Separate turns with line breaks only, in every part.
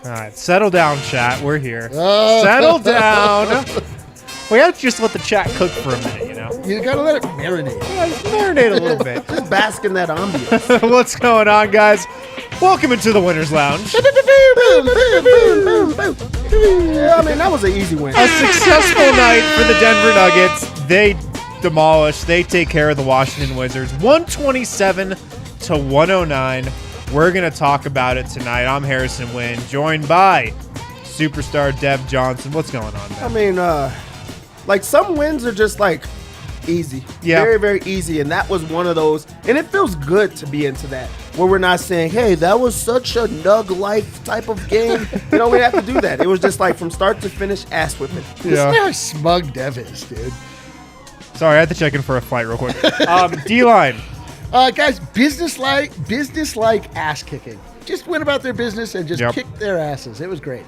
All right, settle down, chat. We're here. Settle down. We have to just let the chat cook for a minute, you know?
You gotta let it marinate.
Yeah, marinate a little bit.
Just bask in that ambience.
What's going on, guys? Welcome into the Winners Lounge.
Yeah, I mean, that was an easy win.
A successful night for the Denver Nuggets. They demolish. They take care of the Washington Wizards. 127-109. We're going to talk about it tonight. I'm Harrison Wynn, joined by superstar Dev Johnson. What's going on, man?
I mean, like some wins are just like easy.
Yeah.
Very, very easy. And that was one of those. And it feels good to be into that. Where we're not saying, hey, that was such a Nug-like type of game. You know, we have to do that. It was just like from start to finish, ass whipping.
Listen to how smug Dev is, dude.
Sorry, I had to check in for a flight real quick. D-line.
Guys, business-like ass kicking. Just went about their business and just kicked their asses. It was great.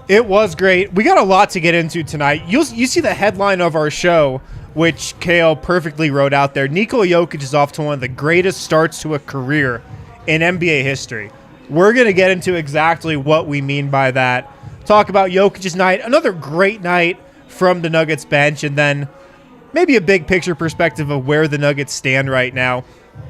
It was great. We got a lot to get into tonight. You see the headline of our show, which Kale perfectly wrote out there. Nikola Jokic is off to one of the greatest starts to a career in NBA history. We're going to get into exactly what we mean by that. Talk about Jokic's night, another great night from the Nuggets bench, and then maybe a big picture perspective of where the Nuggets stand right now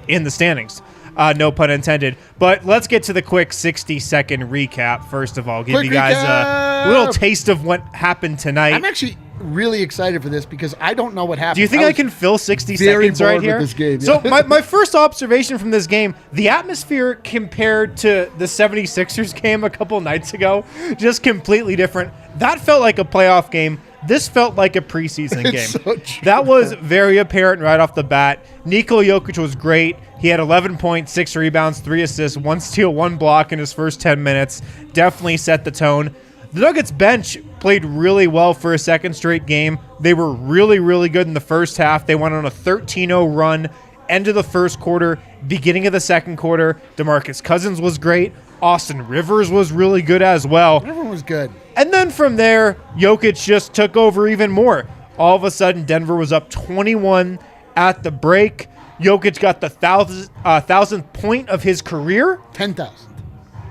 in the standings. No pun intended. But let's get to the quick 60-second recap. First of all, give you guys a little taste of what happened tonight.
I'm actually really excited for this because I don't know what happened.
Do you think I can fill 60 seconds right here?
With this game,
So my first observation from this game, the atmosphere compared to the 76ers game a couple nights ago, just completely different. That felt like a playoff game. This felt like a preseason game.
So true.
That was very apparent right off the bat. Nikola Jokic was great. He had 11 points, 6 rebounds, 3 assists, 1 steal, 1 block in his first 10 minutes. Definitely set the tone. The Nuggets bench played really well for a second straight game. They were really, really good in the first half. They went on a 13-0 run, end of the first quarter, beginning of the second quarter. DeMarcus Cousins was great. Austin Rivers was really good as well.
Everyone was good.
And then from there, Jokic just took over even more. All of a sudden, Denver was up 21 at the break. Jokic got the 1,000th point of his career.
10,000.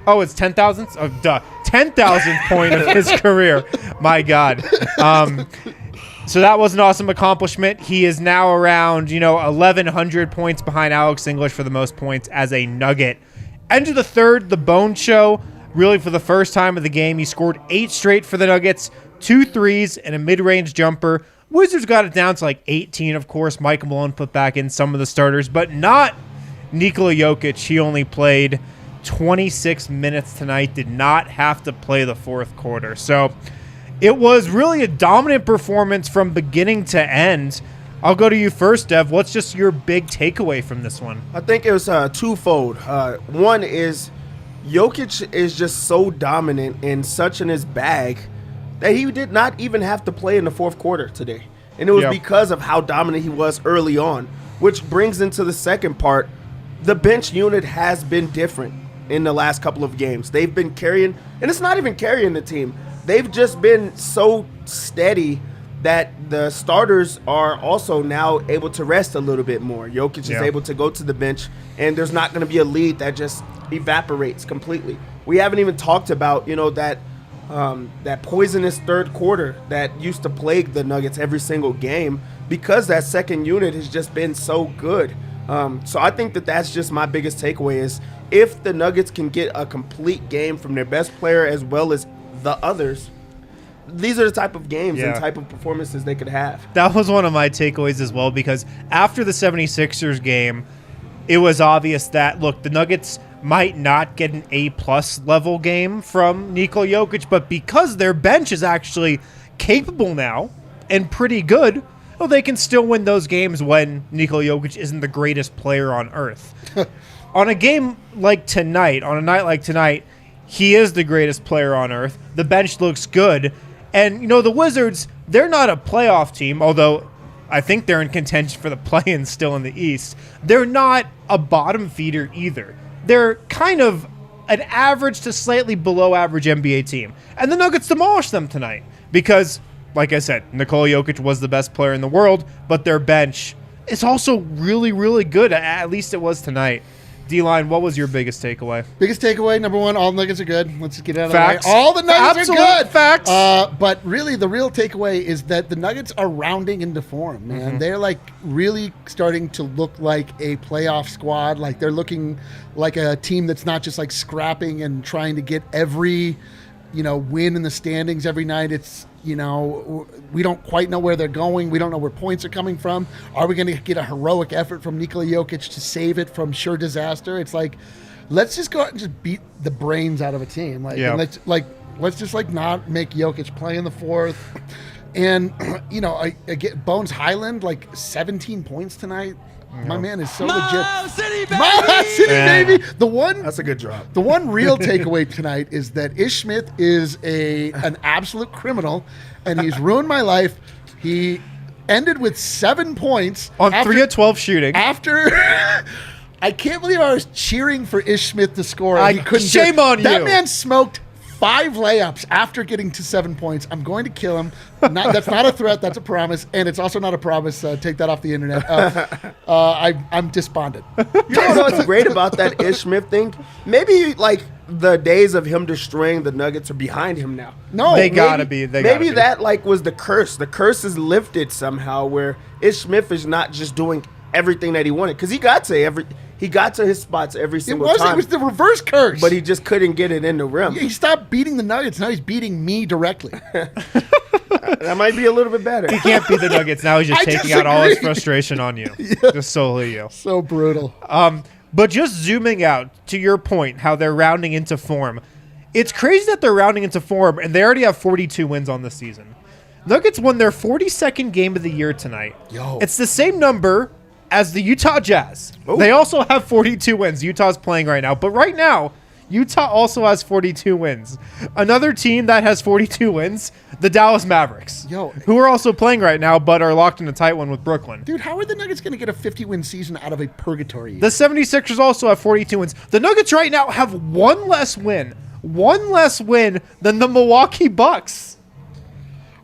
Oh, it's 10,000th? Oh, duh. 10,000th point of his career. My God. So that was an awesome accomplishment. He is now around, 1,100 points behind Alex English for the most points as a Nugget. End of the third, the Bone Show. Really, for the first time of the game, he scored 8 straight for the Nuggets, 2 threes, and a mid-range jumper. Wizards got it down to like 18, of course. Mike Malone put back in some of the starters, but not Nikola Jokic. He only played 26 minutes tonight, did not have to play the fourth quarter. So it was really a dominant performance from beginning to end. I'll go to you first, Dev. What's just your big takeaway from this one?
I think it was twofold. One is Jokic is just so dominant and such in his bag that he did not even have to play in the fourth quarter today. And it was because of how dominant he was early on, which brings into the second part. The bench unit has been different in the last couple of games. They've been carrying, and it's not even carrying the team. They've just been so steady that the starters are also now able to rest a little bit more. Jokic is able to go to the bench, and there's not going to be a lead that just evaporates completely. We haven't even talked about, that poisonous third quarter that used to plague the Nuggets every single game because that second unit has just been so good. So I think that's just my biggest takeaway is if the Nuggets can get a complete game from their best player as well as the others, these are the type of games and type of performances they could have.
That was one of my takeaways as well, because after the 76ers game, it was obvious that, look, the Nuggets might not get an A-plus level game from Nikola Jokic, but because their bench is actually capable now and pretty good, well, they can still win those games when Nikola Jokic isn't the greatest player on earth. On a game like tonight, on a night like tonight, he is the greatest player on earth. The bench looks good. And, the Wizards, they're not a playoff team, although I think they're in contention for the play-in still in the East. They're not a bottom feeder either. They're kind of an average to slightly below average NBA team. And the Nuggets demolished them tonight because, like I said, Nikola Jokic was the best player in the world, but their bench is also really, really good. At least it was tonight. D-Line, what was your biggest takeaway?
Biggest takeaway, number one, all the Nuggets are good. Let's just get it out of
Facts.
the way. All the Nuggets
Absolute
are good.
Facts.
But really, the real takeaway is that the Nuggets are rounding into form, man.
Mm-hmm.
They're like really starting to look like a playoff squad. Like they're looking like a team that's not just like scrapping and trying to get every, win in the standings every night. It's, we don't quite know where they're going. We don't know where points are coming from. Are we going to get a heroic effort from Nikola Jokic to save it from sure disaster? It's like, let's just go out and just beat the brains out of a team. And let's just not make Jokic play in the fourth. And, I get Bones Highland, 17 points tonight. My man is so legit.
City, baby!
Mob City, baby!
That's a good drop.
The one real takeaway tonight is that Ish Smith is an absolute criminal, and he's ruined my life. He ended with 7 points.
On 3 of 12 shooting.
After... I can't believe I was cheering for Ish Smith to score. And he couldn't.
Shame on you.
That man smoked 5 layups after getting to 7 points. I'm going to kill him. That's not a threat. That's a promise. And it's also not a promise. Take that off the internet. I'm despondent.
You know what's great about that Ish Smith thing? Maybe the days of him destroying the Nuggets are behind him now.
No,
They gotta be.
Maybe that was the curse. The curse is lifted somehow where Ish Smith is not just doing everything that he wanted, because he got to his spots every single time.
It was the reverse curse.
But he just couldn't get it in the rim.
He stopped beating the Nuggets. Now he's beating me directly.
That might be a little bit better.
He can't beat the Nuggets. Now he's just
I
taking out all his
disagree.
frustration on you. Just solely you.
So brutal.
But just zooming out to your point, how they're rounding into form. It's crazy that they're rounding into form, and they already have 42 wins on the season. Nuggets won their 42nd game of the year tonight.
Yo.
It's the same number as the Utah Jazz.
Ooh.
They also have 42 wins. Utah's playing right now. But right now, Utah also has 42 wins. Another team that has 42 wins, the Dallas Mavericks, who are also playing right now but are locked in a tight one with Brooklyn.
Dude, how are the Nuggets going to get a 50-win season out of a purgatory year?
The 76ers also have 42 wins. The Nuggets right now have one less win than the Milwaukee Bucks.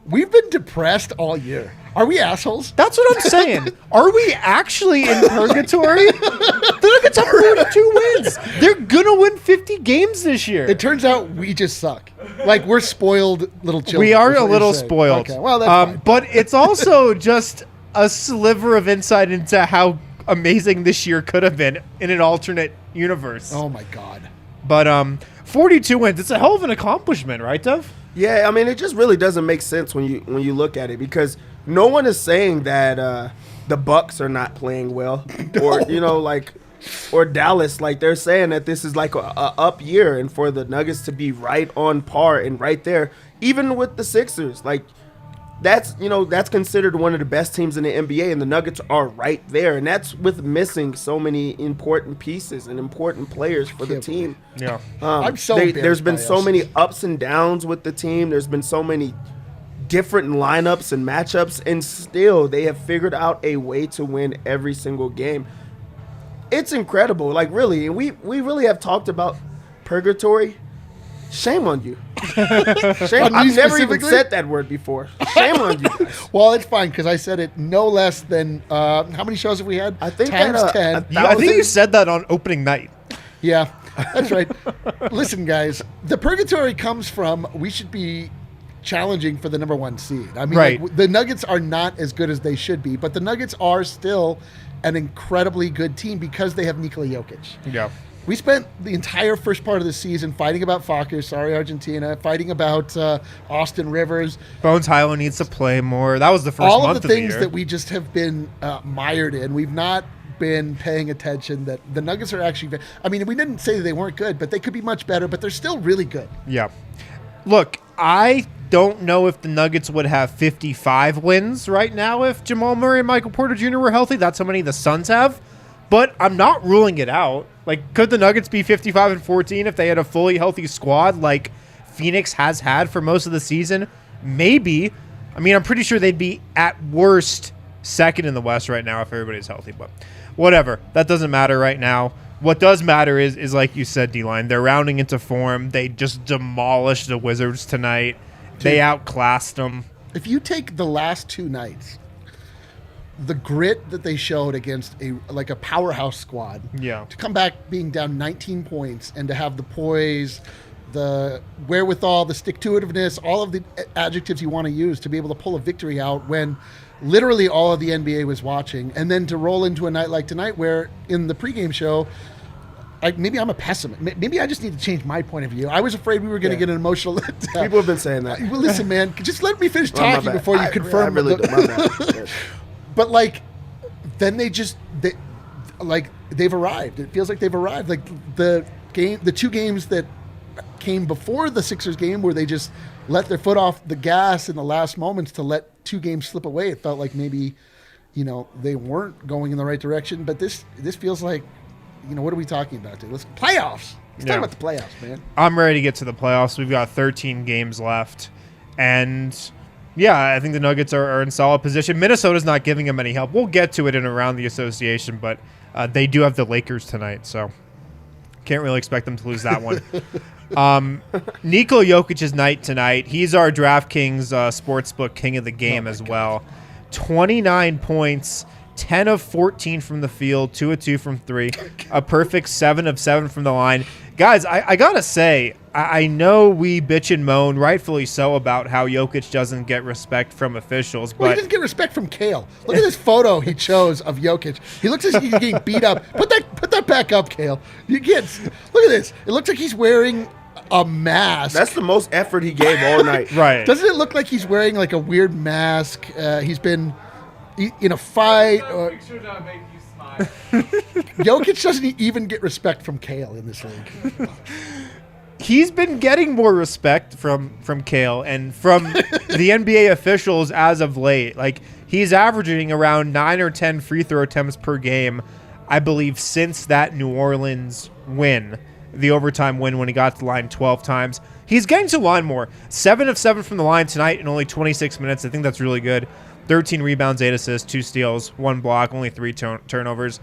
We've been depressed all year. Are we assholes?
That's what I'm saying. Are we actually in purgatory? The Nuggets have 42 wins. They're going to win 50 games this year.
It turns out we just suck. We're spoiled little children.
We are
is
a
what
little
you're saying.
spoiled.
Okay, well, that's fine.
But it's also just a sliver of insight into how amazing this year could have been in an alternate universe.
Oh, my God.
But 42 wins. It's a hell of an accomplishment, right, Dev?
Yeah, I mean, it just really doesn't make sense when you look at it, because no one is saying that the Bucks are not playing well, or or Dallas. They're saying that this is a up year, and for the Nuggets to be right on par and right there, even with the Sixers, that's considered one of the best teams in the NBA, and the Nuggets are right there, and that's with missing so many important pieces and important players for the team.
Yeah.
I'm so
There's been
embarrassed
so
by us.
many ups and downs with the team. There's been so many different lineups and matchups, and still they have figured out a way to win every single game. It's incredible, really. And we really have talked about purgatory. Shame on you. Shame. I've never even said that word before. Shame on you guys.
Well, it's fine, because I said it no less than, how many shows have we had?
I think
times
that,
10.
I think you said that on opening night.
Yeah, that's right. Listen, guys, the purgatory comes from we should be challenging for the number 1 seed. I mean,
Right.
the Nuggets are not as good as they should be, but the Nuggets are still an incredibly good team because they have Nikola Jokic.
Yeah.
We spent the entire first part of the season fighting about Fokker, sorry Argentina, fighting about Austin Rivers.
Bones Highland needs to play more. That was the first
All
month
of the things
year.
that we just have been mired in. We've not been paying attention that the Nuggets are actually, I mean, we didn't say that they weren't good, but they could be much better, but they're still really good.
Yeah. Look, I don't know if the Nuggets would have 55 wins right now if Jamal Murray and Michael Porter Jr. were healthy. That's how many the Suns have. But I'm not ruling it out. Could the Nuggets be 55-14 if they had a fully healthy squad like Phoenix has had for most of the season? Maybe. I mean, I'm pretty sure they'd be at worst second in the West right now if everybody's healthy. But whatever. That doesn't matter right now. What does matter is like you said, D-Line, they're rounding into form. They just demolished the Wizards tonight. They outclassed them.
If you take the last 2 nights, the grit that they showed against a powerhouse squad.
Yeah.
To come back being down 19 points and to have the poise, the wherewithal, the stick-to-itiveness, all of the adjectives you want to use to be able to pull a victory out when literally all of the NBA was watching, and then to roll into a night like tonight where in the pregame show, maybe I'm a pessimist. Maybe I just need to change my point of view. I was afraid we were going to get an emotional letdown.
People have been saying that.
Well, listen, man, just let me finish talking before you confirm.
I really do. My bad.
But then they've arrived. It feels like they've arrived. Like the 2 games that came before the Sixers game where they just let their foot off the gas in the last moments to let 2 games slip away. It felt like maybe, they weren't going in the right direction. But this feels like, what are we talking about, dude? Playoffs. Let's talk about the playoffs, man.
I'm ready to get to the playoffs. We've got 13 games left. And, yeah, I think the Nuggets are in solid position. Minnesota's not giving them any help. We'll get to it in around the association, but they do have the Lakers tonight, so can't really expect them to lose that one. Nikola Jokic's night tonight. He's our DraftKings Sportsbook king of the game as well. 29 points, 10 of 14 from the field, 2 of 2 from 3, a perfect 7 of 7 from the line. Guys, I gotta say, I know we bitch and moan, rightfully so, about how Jokic doesn't get respect from officials.
Well, he doesn't get respect from Kale. Look at this photo he chose of Jokic. He looks like he's getting beat up. Put that back up, Kale. You can't. Look at this. It looks like he's wearing a mask.
That's the most effort he gave all night.
Right.
Doesn't it look like he's wearing like a weird mask? He's been in a fight.
Picture that make you smile.
Jokic doesn't even get respect from Kale in this league.
He's been getting more respect from Kale and from the NBA officials as of late. Like, he's averaging around 9 or 10 free throw attempts per game, I believe, since that New Orleans win, the overtime win when he got to the line 12 times. He's getting to the line more. 7 of 7 from the line tonight in only 26 minutes. I think that's really good. 13 rebounds, 8 assists, 2 steals, 1 block, only 3 turnovers.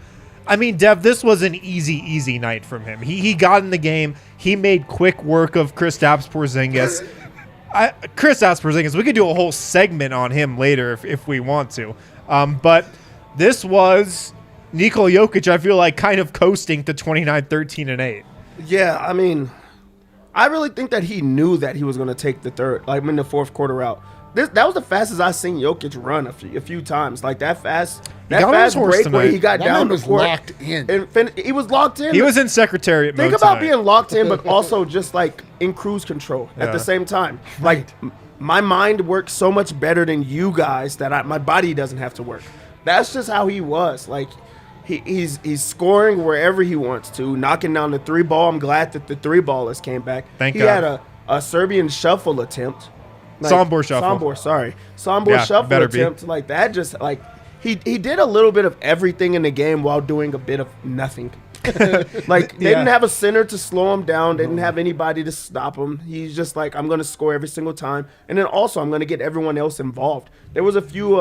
I mean, Dev, this was an easy night from him. He got in the game. He made quick work of Kristaps Porzingis. Kristaps Porzingis, we could do a whole segment on him later if we want to. But this was Nikola Jokic, I feel like, kind of coasting to 29, 13, and 8.
Yeah, I mean, I really think that he knew that he was going to take the the fourth quarter out. That was the fastest I've seen Jokic run a few times. Like that fast break where he got down the court.
Locked in.
And he was locked in.
He was in Secretariat mode
Think about
tonight.
being locked in, but also just like in cruise control at the same time. Like my mind works so much better than you guys that my body doesn't have to work. That's just how he was. Like he's scoring wherever he wants to, knocking down the 3 ball. I'm glad that the 3 ballers came back.
Thank
he
God.
had a Serbian shuffle attempt.
Sombor shuffle.
Sombor shuffle attempt. Like that just like he did a little bit of everything in the game while doing a bit of nothing. Like they didn't have a center to slow him down. They didn't have anybody to stop him. He's just like, I'm going to score every single time. And then also I'm going to get everyone else involved. There was a few,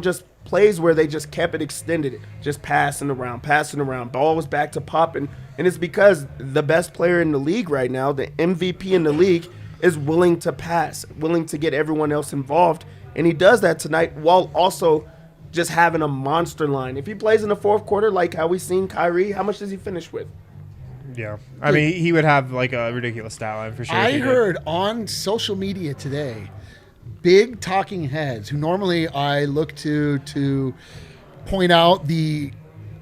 just plays where they just kept it extended, just passing around. Ball was back to popping. And it's because the best player in the league right now, the MVP in the league, is willing to pass, willing to get everyone else involved. And he does that tonight while also just having a monster line. If he plays in the fourth quarter like how we seen Kyrie, how much does he finish with?
Yeah. I mean, he would have like a ridiculous stat line for sure.
I heard on social media today, big talking heads who normally I look to point out the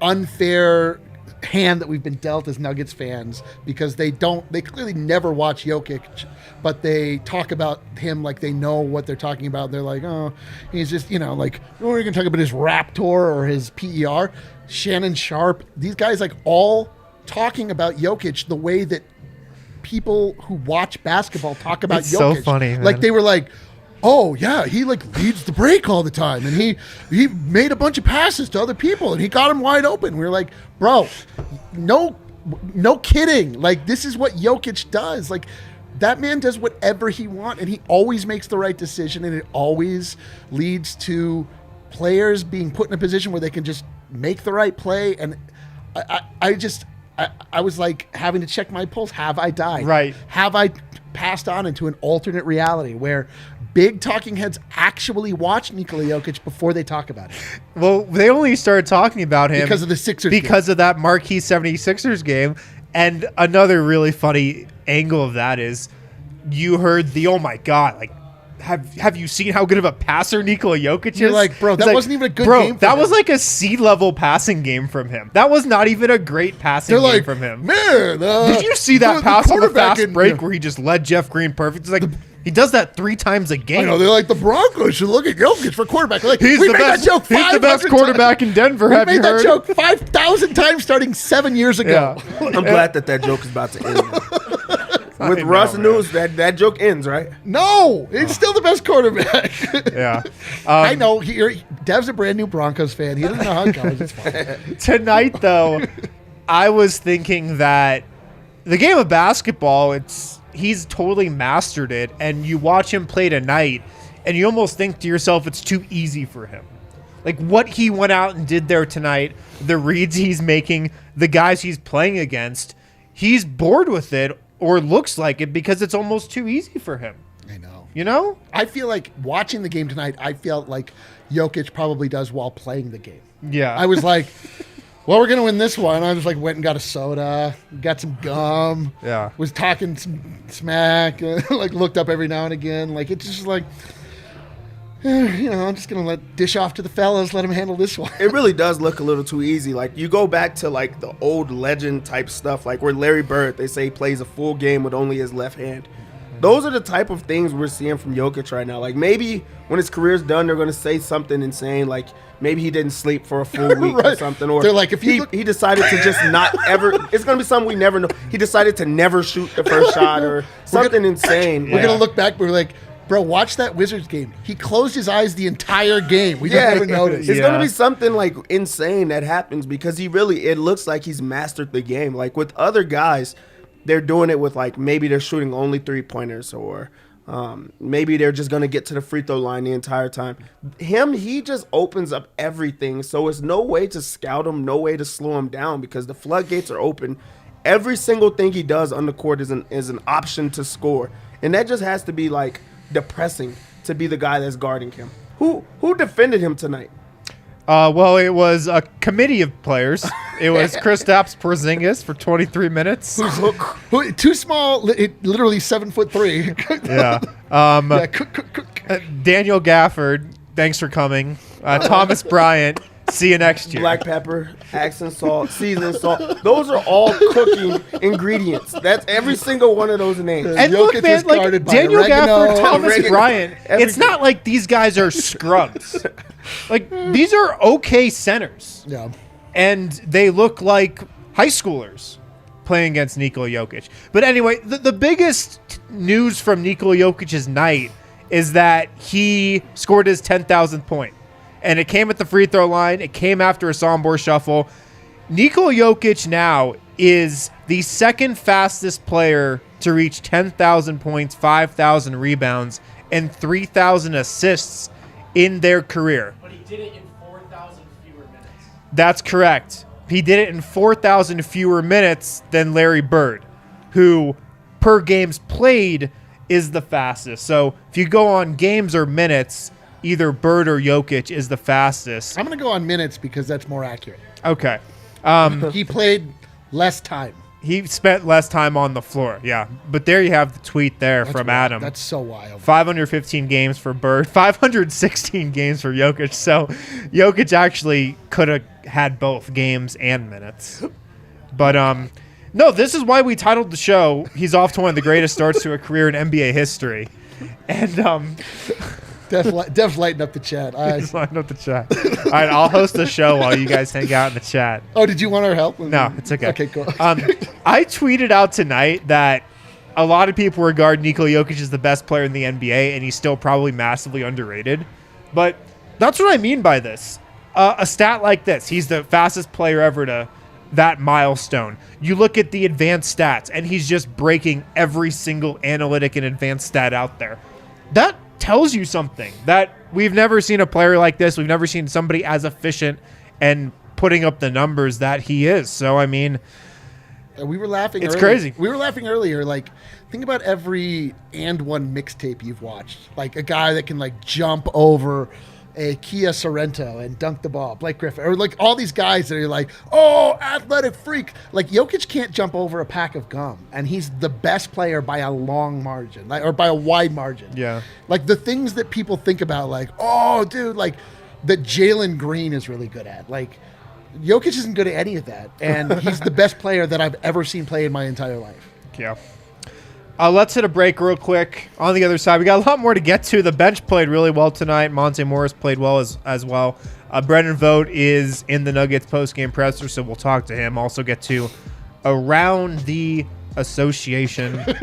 unfair hand that we've been dealt as Nuggets fans, because they clearly never watch Jokic, but they talk about him like they know what they're talking about. They're like, oh, he's just, like, oh, we're going to talk about his Raptor or his PER. Shannon Sharp, these guys like all talking about Jokic the way that people who watch basketball talk about
it's
Jokic.
So funny, man.
Like they were like, oh yeah, he like leads the break all the time, and he made a bunch of passes to other people, and he got him wide open. We were like, bro, no kidding. Like this is what Jokic does. Like that man does whatever he wants, and he always makes the right decision, and it always leads to players being put in a position where they can just make the right play. And I was like having to check my pulse. Have I died?
Right.
Have I passed on into an alternate reality where big talking heads actually watch Nikola Jokic before they talk about it?
Well, they only started talking about him
Because of the Sixers
because of that marquee 76ers game. And another really funny angle of that is you heard the, oh my God, like, have you seen how good of a passer Nikola Jokic is?
You're like, bro, that wasn't even a good game for
that
him.
was like a C-level passing game from him. That was not even a great passing
They're
game
like,
from him.
man,
Did you see that
the
pass on the
quarterback
fast break where he just led Jeff Green perfect? It's like, he does that 3 times a game.
I know, they're like, the Broncos should look at Jokic for quarterback. Like,
He's
we
the
made
best.
that joke
He's the best
500
quarterback
times.
in Denver.
We
Have you
made that
heard?
joke 5,000 times starting 7 years ago.
Yeah.
I'm glad that joke is about to end. With
I know,
Russ
man.
news, that joke ends, right?
No, he's still the best quarterback.
Yeah.
I know. Dev's a brand new Broncos fan. He doesn't know how it goes. It's fine.
Tonight, though, I was thinking that the game of basketball, he's totally mastered it, and you watch him play tonight, and you almost think to yourself it's too easy for him. Like what he went out and did there tonight, the reads he's making, the guys he's playing against, he's bored with it or looks like it because it's almost too easy for him.
I know.
You know?
I feel like watching the game tonight, I felt like Jokic probably does while playing the game.
Yeah.
I was like, well, we're going to win this one. I just like went and got a soda, got some gum.
Yeah.
Was talking some smack, like looked up every now and again. Like it's just like, I'm just going to dish off to the fellas, let them handle this one.
It really does look a little too easy. Like, you go back to, like, the old legend type stuff, like where Larry Bird, they say, plays a full game with only his left hand. Those are the type of things we're seeing from Jokic right now. Like, maybe when his career's done, they're going to say something insane, like maybe he didn't sleep for a full week or
Right.
something. Or
They're like, if
he decided to just not ever – it's going to be something we never know. He decided to never shoot the first shot or something insane.
We're going to look back, we're like, bro, watch that Wizards game. He closed his eyes the entire game. We just never noticed.
It's
Yeah.
going to be something like insane that happens because it looks like he's mastered the game. Like with other guys, they're doing it with like maybe they're shooting only 3-pointers or maybe they're just going to get to the free throw line the entire time. He just opens up everything. So it's no way to scout him, no way to slow him down because the floodgates are open. Every single thing he does on the court is an option to score. And that just has to be like depressing to be the guy that's guarding him. Who defended him tonight?
Well, it was a committee of players. It was Kristaps Porzingis for 23 minutes.
Too small, literally 7'3".
Yeah. Daniel Gafford, thanks for coming. Thomas Bryant, see you next year.
Black pepper, accent salt, seasoning salt. Those are all cooking ingredients. That's every single one of those names.
And
Jokic
look, man,
was
like
guarded by
Daniel
oregano.
Gafford, Thomas
Oregano.
Bryant, it's
Everything.
not like these guys are scrubs. Like, these are okay centers.
Yeah.
And they look like high schoolers playing against Nikola Jokic. But anyway, the biggest news from Nikola Jokic's night is that he scored his 10,000th point. And it came at the free throw line. It came after a Sombor shuffle. Nikola Jokic now is the second fastest player to reach 10,000 points, 5,000 rebounds, and 3,000 assists in their career.
But he did it in 4,000 fewer minutes.
That's correct. He did it in 4,000 fewer minutes than Larry Bird, who per games played is the fastest. So if you go on games or minutes, either Bird or Jokic is the fastest.
I'm going to go on minutes because that's more accurate.
Okay.
He played less time.
He spent less time on the floor, yeah. But there you have the tweet there
That's
from
wild.
Adam.
That's so wild.
515 games for Bird, 516 games for Jokic. So Jokic actually could have had both games and minutes. But no, this is why we titled the show, he's off to one of the greatest starts to a career in NBA history. And
Dev's lighting up the chat.
just line up the chat. All right, I'll host the show while you guys hang out in the chat.
Oh, did you want our help?
No, it's okay.
Okay, cool.
I tweeted out tonight that a lot of people regard Nikola Jokic as the best player in the NBA, and he's still probably massively underrated. But that's what I mean by this. A stat like this, he's the fastest player ever to that milestone. You look at the advanced stats, and he's just breaking every single analytic and advanced stat out there. That tells you something, that we've never seen a player like this. We've never seen somebody as efficient and putting up the numbers that he is. So, I mean,
We were laughing.
It's
earlier.
crazy.
We were laughing earlier. Like, think about every and one mixtape you've watched. Like a guy that can like jump over a Kia Sorrento and dunk the ball, Blake Griffin, or like all these guys that are like, oh, athletic freak. Like Jokic can't jump over a pack of gum, and he's the best player by a long margin, like, or by a wide margin.
Yeah.
Like the things that people think about, like, oh, dude, like that Jalen Green is really good at, like. Jokic isn't good at any of that, and he's the best player that I've ever seen play in my entire life.
Yeah. Let's hit a break real quick. On the other side, we got a lot more to get to. The bench played really well tonight. Monte Morris played well as well. Brendan Vogt is in the Nuggets postgame presser, so we'll talk to him. Also get to around the association.
You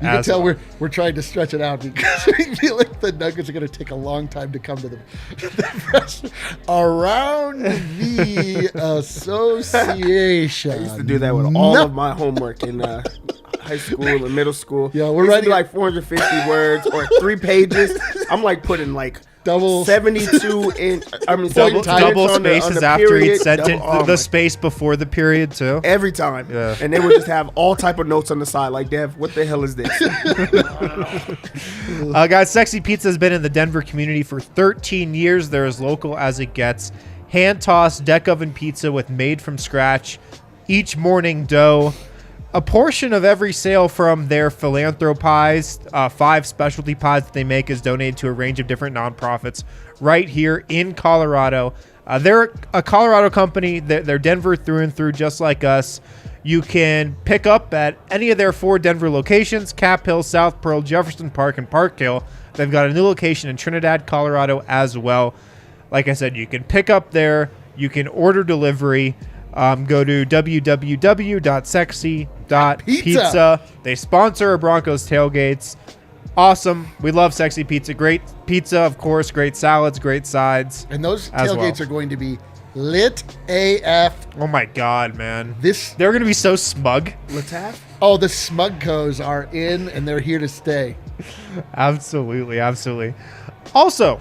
can tell we're trying to stretch it out because we feel like the Nuggets are going to take a long time to come to the presser. Around the association.
I used to do that with all of my homework in high school and middle school.
Yeah, we're writing
like 450 words or 3 pages. I'm like putting like
double
72 in. I mean,
double spaces after each sentence.
Double,
the space before the period too.
Every time.
Yeah.
And they would just have all type of notes on the side. Like, Dev, what the hell is this?
Guys, Sexy Pizza has been in the Denver community for 13 years. They're as local as it gets. Hand-tossed deck oven pizza with made from scratch each morning dough. A portion of every sale from their philanthropies, 5 specialty pies that they make, is donated to a range of different nonprofits right here in Colorado. They're a Colorado company. They're Denver through and through, just like us. You can pick up at any of their 4 Denver locations: Cap Hill, South Pearl, Jefferson Park, and Park Hill. They've got a new location in Trinidad, Colorado as well. Like I said, you can pick up there. You can order delivery. Go to www.sexy.pizza. They sponsor our Broncos tailgates. Awesome. We love Sexy Pizza. Great pizza, of course. Great salads, great sides.
And those tailgates are going to be lit AF.
Oh my God, man.
They're
going to be so smug.
Lataf?
Oh, the Smugcos are in and they're here to stay.
Absolutely, absolutely. Also,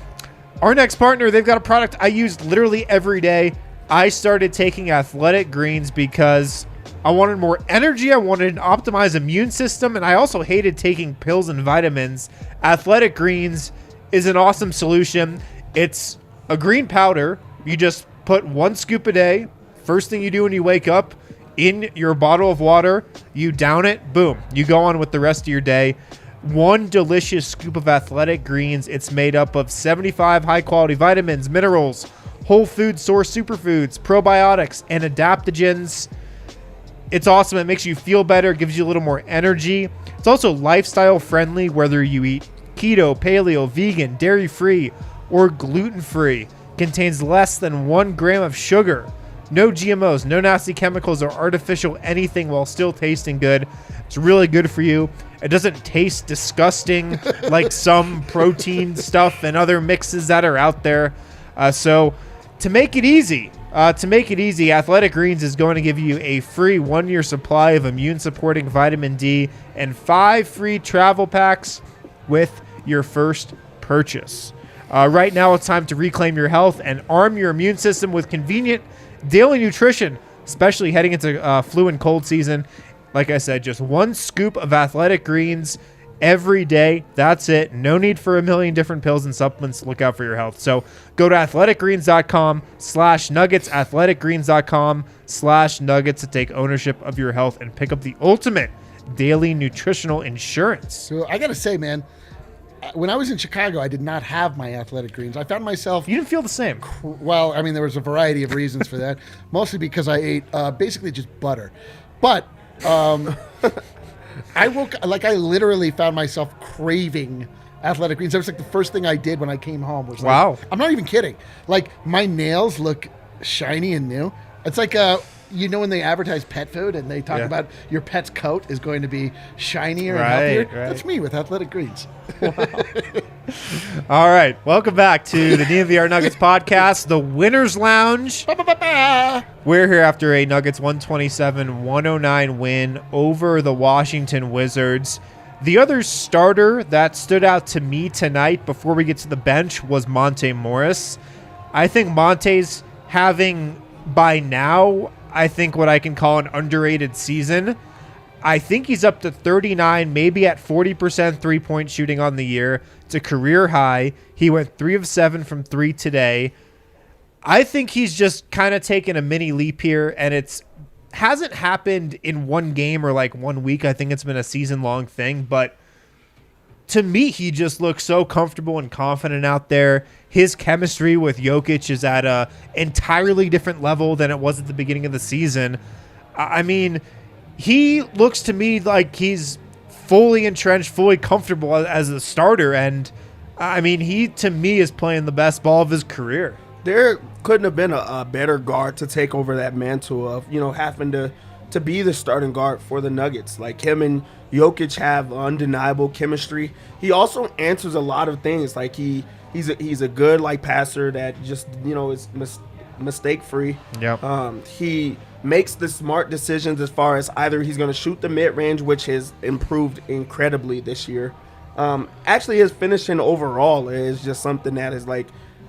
our next partner, they've got a product I use literally every day. I started taking Athletic Greens because I wanted more energy. I wanted an optimized immune system, and I also hated taking pills and vitamins. Athletic Greens is an awesome solution. It's a green powder. You just put 1 scoop a day. First thing you do when you wake up, in your bottle of water, you down it, boom. You go on with the rest of your day. 1 delicious scoop of Athletic Greens. It's made up of 75 high-quality vitamins, minerals, whole food source superfoods, probiotics, and adaptogens. It's awesome. It makes you feel better, gives you a little more energy. It's also lifestyle friendly, whether you eat keto, paleo, vegan, dairy-free, or gluten-free. Contains less than 1 gram of sugar. No GMOs, no nasty chemicals or artificial anything, while still tasting good. It's really good for you. It doesn't taste disgusting like some protein stuff and other mixes that are out there. So to make it easy, Athletic Greens is going to give you a free 1-year supply of immune-supporting vitamin D and 5 free travel packs with your first purchase. Right now, it's time to reclaim your health and arm your immune system with convenient daily nutrition, especially heading into flu and cold season. Like I said, just 1 scoop of Athletic Greens every day. That's it. No need for a million different pills and supplements to look out for your health. So go to athleticgreens.com/nuggets, athleticgreens.com/nuggets to take ownership of your health and pick up the ultimate daily nutritional insurance.
So I got to say, man, when I was in Chicago, I did not have my Athletic Greens. I found myself...
You didn't feel the same.
Well, I mean, there was a variety of reasons for that. Mostly because I ate basically just butter. But I literally found myself craving Athletic Greens. That was like the first thing I did when I came home. Was like,
wow.
I'm not even kidding. Like, my nails look shiny and new. It's like, you know when they advertise pet food and they talk about your pet's coat is going to be shinier and healthier?
Right.
That's me with Athletic Greens.
Wow. All right. Welcome back to the DNVR Nuggets podcast, the Winners Lounge. We're here after a Nuggets 127-109 win over the Washington Wizards. The other starter that stood out to me tonight before we get to the bench was Monte Morris. I think Monte's having, by now, I think, what I can call an underrated season. I think he's up to 39, maybe at 40% three-point shooting on the year. It's a career high. He went 3 of 7 from 3 today. I think he's just kind of taken a mini leap here, and it's hasn't happened in one game or like 1 week. I think it's been a season-long thing, but to me, he just looks so comfortable and confident out there. His chemistry with Jokic is at a entirely different level than it was at the beginning of the season. I mean, he looks to me like he's fully entrenched, fully comfortable as a starter. And I mean, he, to me, is playing the best ball of his career.
There couldn't have been a better guard to take over that mantle of, having to be the starting guard for the Nuggets. Like, him and Jokic have undeniable chemistry. He also answers a lot of things. Like, he's a good passer that just is mistake free.
Yep.
He makes the smart decisions as far as either he's going to shoot the mid range, which has improved incredibly this year. Actually, his finishing overall is just something that has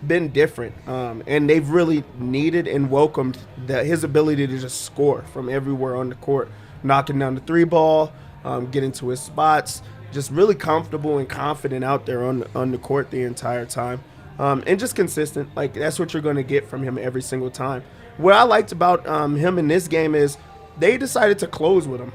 been different, and they've really needed and welcomed his ability to just score from everywhere on the court, knocking down the 3 ball, getting to his spots, just really comfortable and confident out there on the court the entire time, and just consistent. That's what you're going to get from him every single time. What I liked about him in this game is they decided to close with him.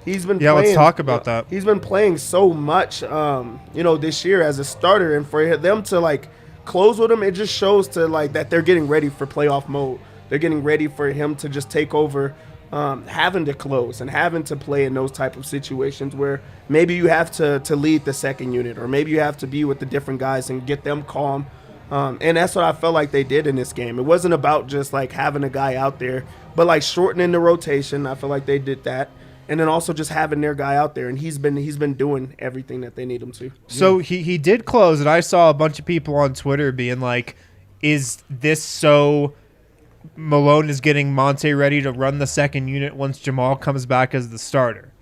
He's been playing,
let's talk about that.
He's been playing so much this year as a starter, and for them to close with him, it just shows to that they're getting ready for playoff mode. They're getting ready for him to just take over, having to close and having to play in those type of situations where maybe you have to lead the second unit, or maybe you have to be with the different guys and get them calm. And that's what I felt like they did in this game. It wasn't about just having a guy out there, but shortening the rotation. I feel like they did that. And then also just having their guy out there, and he's been doing everything that they need him to.
So he did close, and I saw a bunch of people on Twitter being like, is this so Malone is getting Monte ready to run the second unit once Jamal comes back as the starter?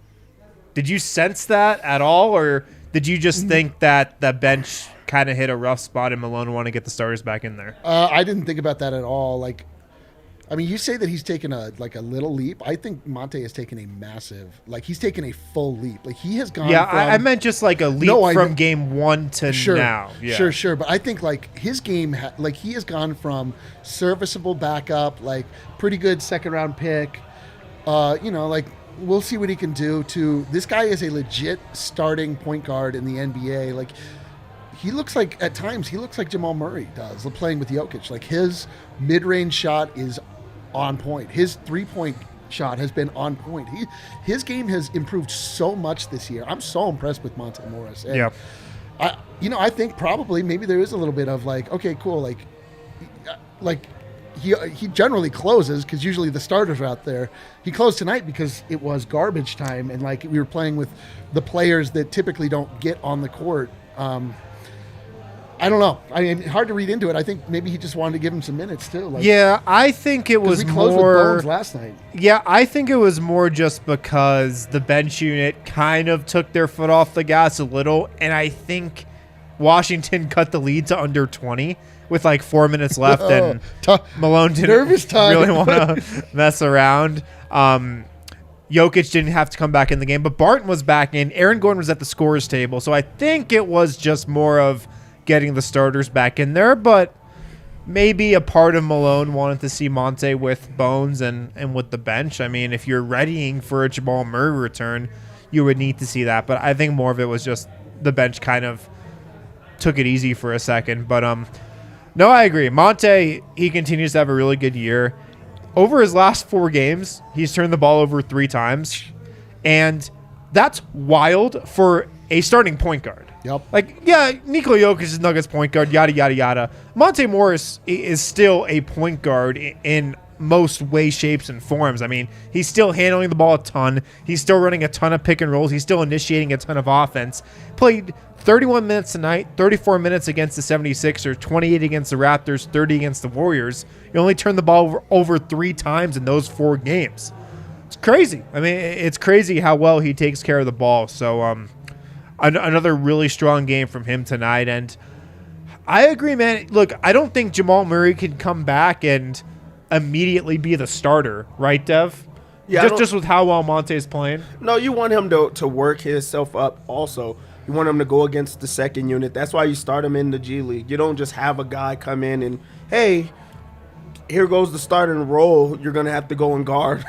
Did you sense that at all, or did you just think that the bench kind of hit a rough spot and Malone want to get the starters back in there?
I didn't think about that at all. You say that he's taken a little leap. I think Monte has taken a massive, he's taken a full leap. He has gone.
Yeah,
from,
I meant just a leap from game 1 to now. Yeah.
Sure. But I think his game, he has gone from serviceable backup, pretty good second round pick, we'll see what he can do, to this guy is a legit starting point guard in the NBA. He looks at times he looks like Jamal Murray does playing with Jokic. His mid-range shot is on point. His three-point shot has been on point. His game has improved so much this year. I'm so impressed with Monte Morris. And
yeah.
I think probably maybe there is a little bit of okay, cool. He generally closes because usually the starters are out there. He closed tonight because it was garbage time, and we were playing with the players that typically don't get on the court. I don't know. I mean, hard to read into it. I think maybe he just wanted to give him some minutes too.
Yeah, I think it was
we closed
more
with Bones last night.
Yeah, I think it was more just because the bench unit kind of took their foot off the gas a little, and I think Washington cut the lead to under 20 with 4 minutes left, and Malone didn't really want to mess around. Jokic didn't have to come back in the game, but Barton was back in. Aaron Gordon was at the scorer's table, so I think it was just more of getting the starters back in there, but maybe a part of Malone wanted to see Monte with Bones and with the bench. I mean, if you're readying for a Jamal Murray return, you would need to see that, but I think more of it was just the bench kind of took it easy for a second. But no, I agree. Monte, he continues to have a really good year. Over his last 4 games, he's turned the ball over 3 times, and that's wild for a starting point guard.
Yep.
Nikola Jokic is Nuggets point guard, yada, yada, yada. Monte Morris is still a point guard in most ways, shapes, and forms. I mean, he's still handling the ball a ton. He's still running a ton of pick and rolls. He's still initiating a ton of offense. Played 31 minutes tonight, 34 minutes against the 76ers, 28 against the Raptors, 30 against the Warriors. He only turned the ball over 3 times in those 4 games. It's crazy. I mean, it's crazy how well he takes care of the ball. So, another really strong game from him tonight. And I agree, man. Look, I don't think Jamal Murray can come back and immediately be the starter, right, Dev?
Yeah,
Just with how well Monte is playing.
No, you want him to work himself up also. You want him to go against the second unit. That's why you start him in the G League. You don't just have a guy come in and, hey, here goes the starting role. You're going to have to go and guard,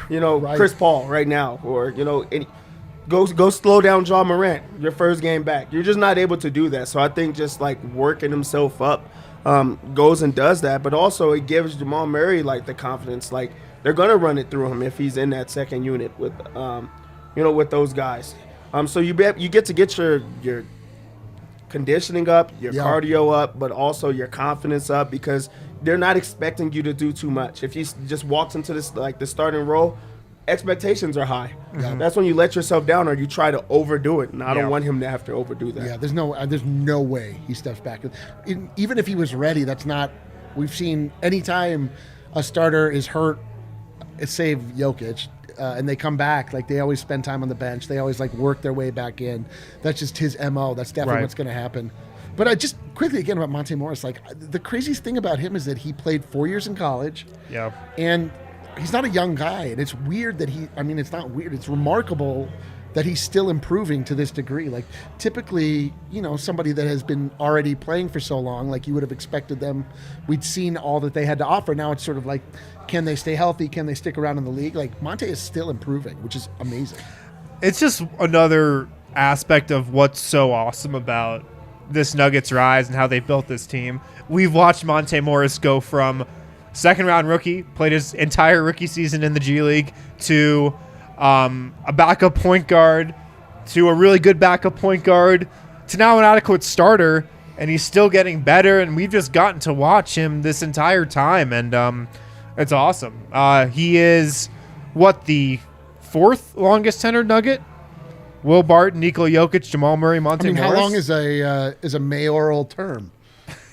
Right.
Chris Paul right now. Or, go slow down Ja Morant, your first game back. You're just not able to do that. So I think just, like, working himself up goes and does that. But also it gives Jamal Murray, like, the confidence, like, they're going to run it through him if he's in that second unit with, with those guys. So you get to get your conditioning up, your cardio up, but also your confidence up because they're not expecting you to do too much. If he just walks into this like the starting role, expectations are high. Yeah. That's when you let yourself down or you try to overdo it. And I don't want him to have to overdo that.
Yeah, there's no way he steps back. Even if he was ready, that's not. We've seen anytime a starter is hurt, save Jokic. And they come back, like they always spend time on the bench. They always like work their way back in. That's just his MO. That's definitely what's going to happen. But I just quickly again about Monte Morris, like the craziest thing about him is that he played 4 years in college.
Yeah.
And he's not a young guy. And it's weird that it's not weird. It's remarkable that he's still improving to this degree. Like typically, somebody that has been already playing for so long, like you would have expected them. We'd seen all that they had to offer. Now it's sort of like, can they stay healthy? Can they stick around in the league? Like Monte is still improving, which is amazing.
It's just another aspect of what's so awesome about this Nuggets rise and how they built this team. We've watched Monte Morris go from second-round rookie, played his entire rookie season in the G League, to a backup point guard, to a really good backup point guard, to now an adequate starter, and he's still getting better, and we've just gotten to watch him this entire time, and it's awesome. He is, the fourth longest tenured Nugget? Will Barton, Nikola Jokic, Jamal Murray, Monte Morris.
How long is a mayoral term?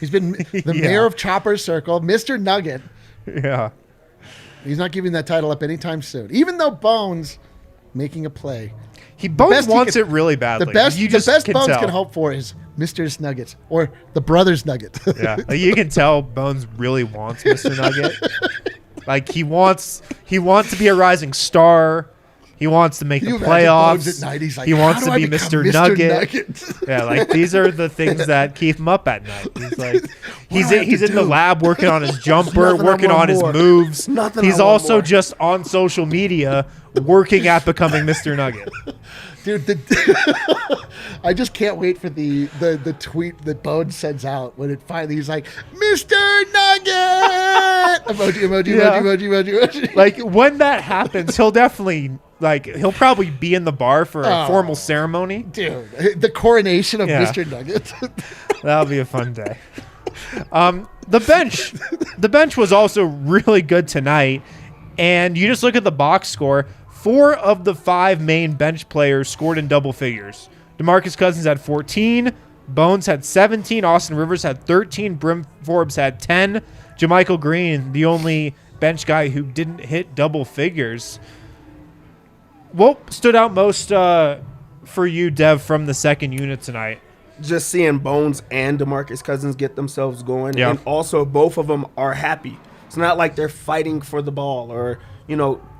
He's been the mayor of Chopper Circle, Mr. Nugget.
Yeah.
He's not giving that title up anytime soon, even though Bones making a play.
Bones wants it really badly.
The best Bones
tell.
can hope for is Mr. Nuggets or the Brothers Nugget.
Yeah, you can tell Bones really wants Mr. Nugget. Like he wants to be a rising star. He wants to make the playoffs.
At night? He's like,
he wants to be Mr. Nugget.
Nugget?
Yeah, like these are the things that keep him up at night. He's like, he's in the lab working on his jumper, working on his moves. He's also just on social media working at becoming Mr. Nugget.
Dude, I just can't wait for the tweet that Bones sends out when it finally he's like, Mr. Nugget! Emoji.
Like when that happens, he'll definitely. He'll probably be in the bar for a formal ceremony.
Dude, the coronation of Mr. Nugget.
That'll be a fun day. The bench was also really good tonight. And you just look at the box score. 4 of the 5 main bench players scored in double figures. DeMarcus Cousins had 14. Bones had 17. Austin Rivers had 13. Brim Forbes had 10. JaMychal Green, the only bench guy who didn't hit double figures. What stood out most for you, Dev, from the second unit tonight?
Just seeing Bones and DeMarcus Cousins get themselves going.
Yeah.
And also both of them are happy. It's not like they're fighting for the ball or,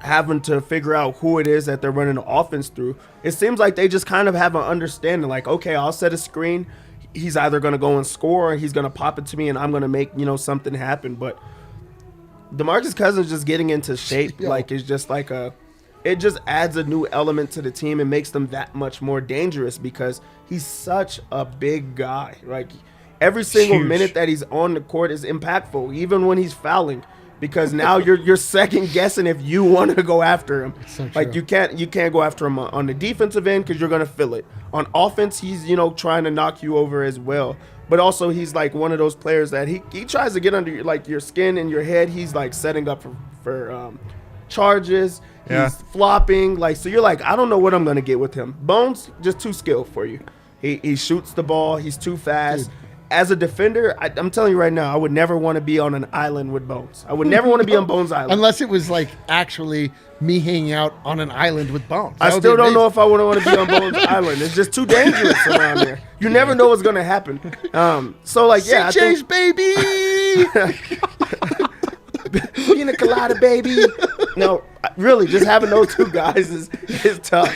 having to figure out who it is that they're running the offense through. It seems like they just kind of have an understanding like, okay, I'll set a screen. He's either going to go and score or he's going to pop it to me and I'm going to make, something happen. But DeMarcus Cousins just getting into shape, is just like it just adds a new element to the team and makes them that much more dangerous because he's such a big guy. Like every single minute that he's on the court is impactful, even when he's fouling, because now you're second guessing if you want to go after him.
So
like you can't go after him on the defensive end because you're gonna feel it. On offense, he's trying to knock you over as well. But also he's like one of those players that he tries to get under your skin and your head. He's like setting up for charges. He's flopping. So you're like, I don't know what I'm going to get with him. Bones, just too skilled for you. He shoots the ball. He's too fast. Dude. As a defender, I'm telling you right now, I would never want to be on an island with Bones. I would never want to be on Bones' island.
Unless it was actually me hanging out on an island with Bones.
I still don't know if I would want to be on Bones' island. It's just too dangerous around there. You never know what's going to happen.
CJ's baby!
Pina colada, baby. No, really, just having those two guys is tough.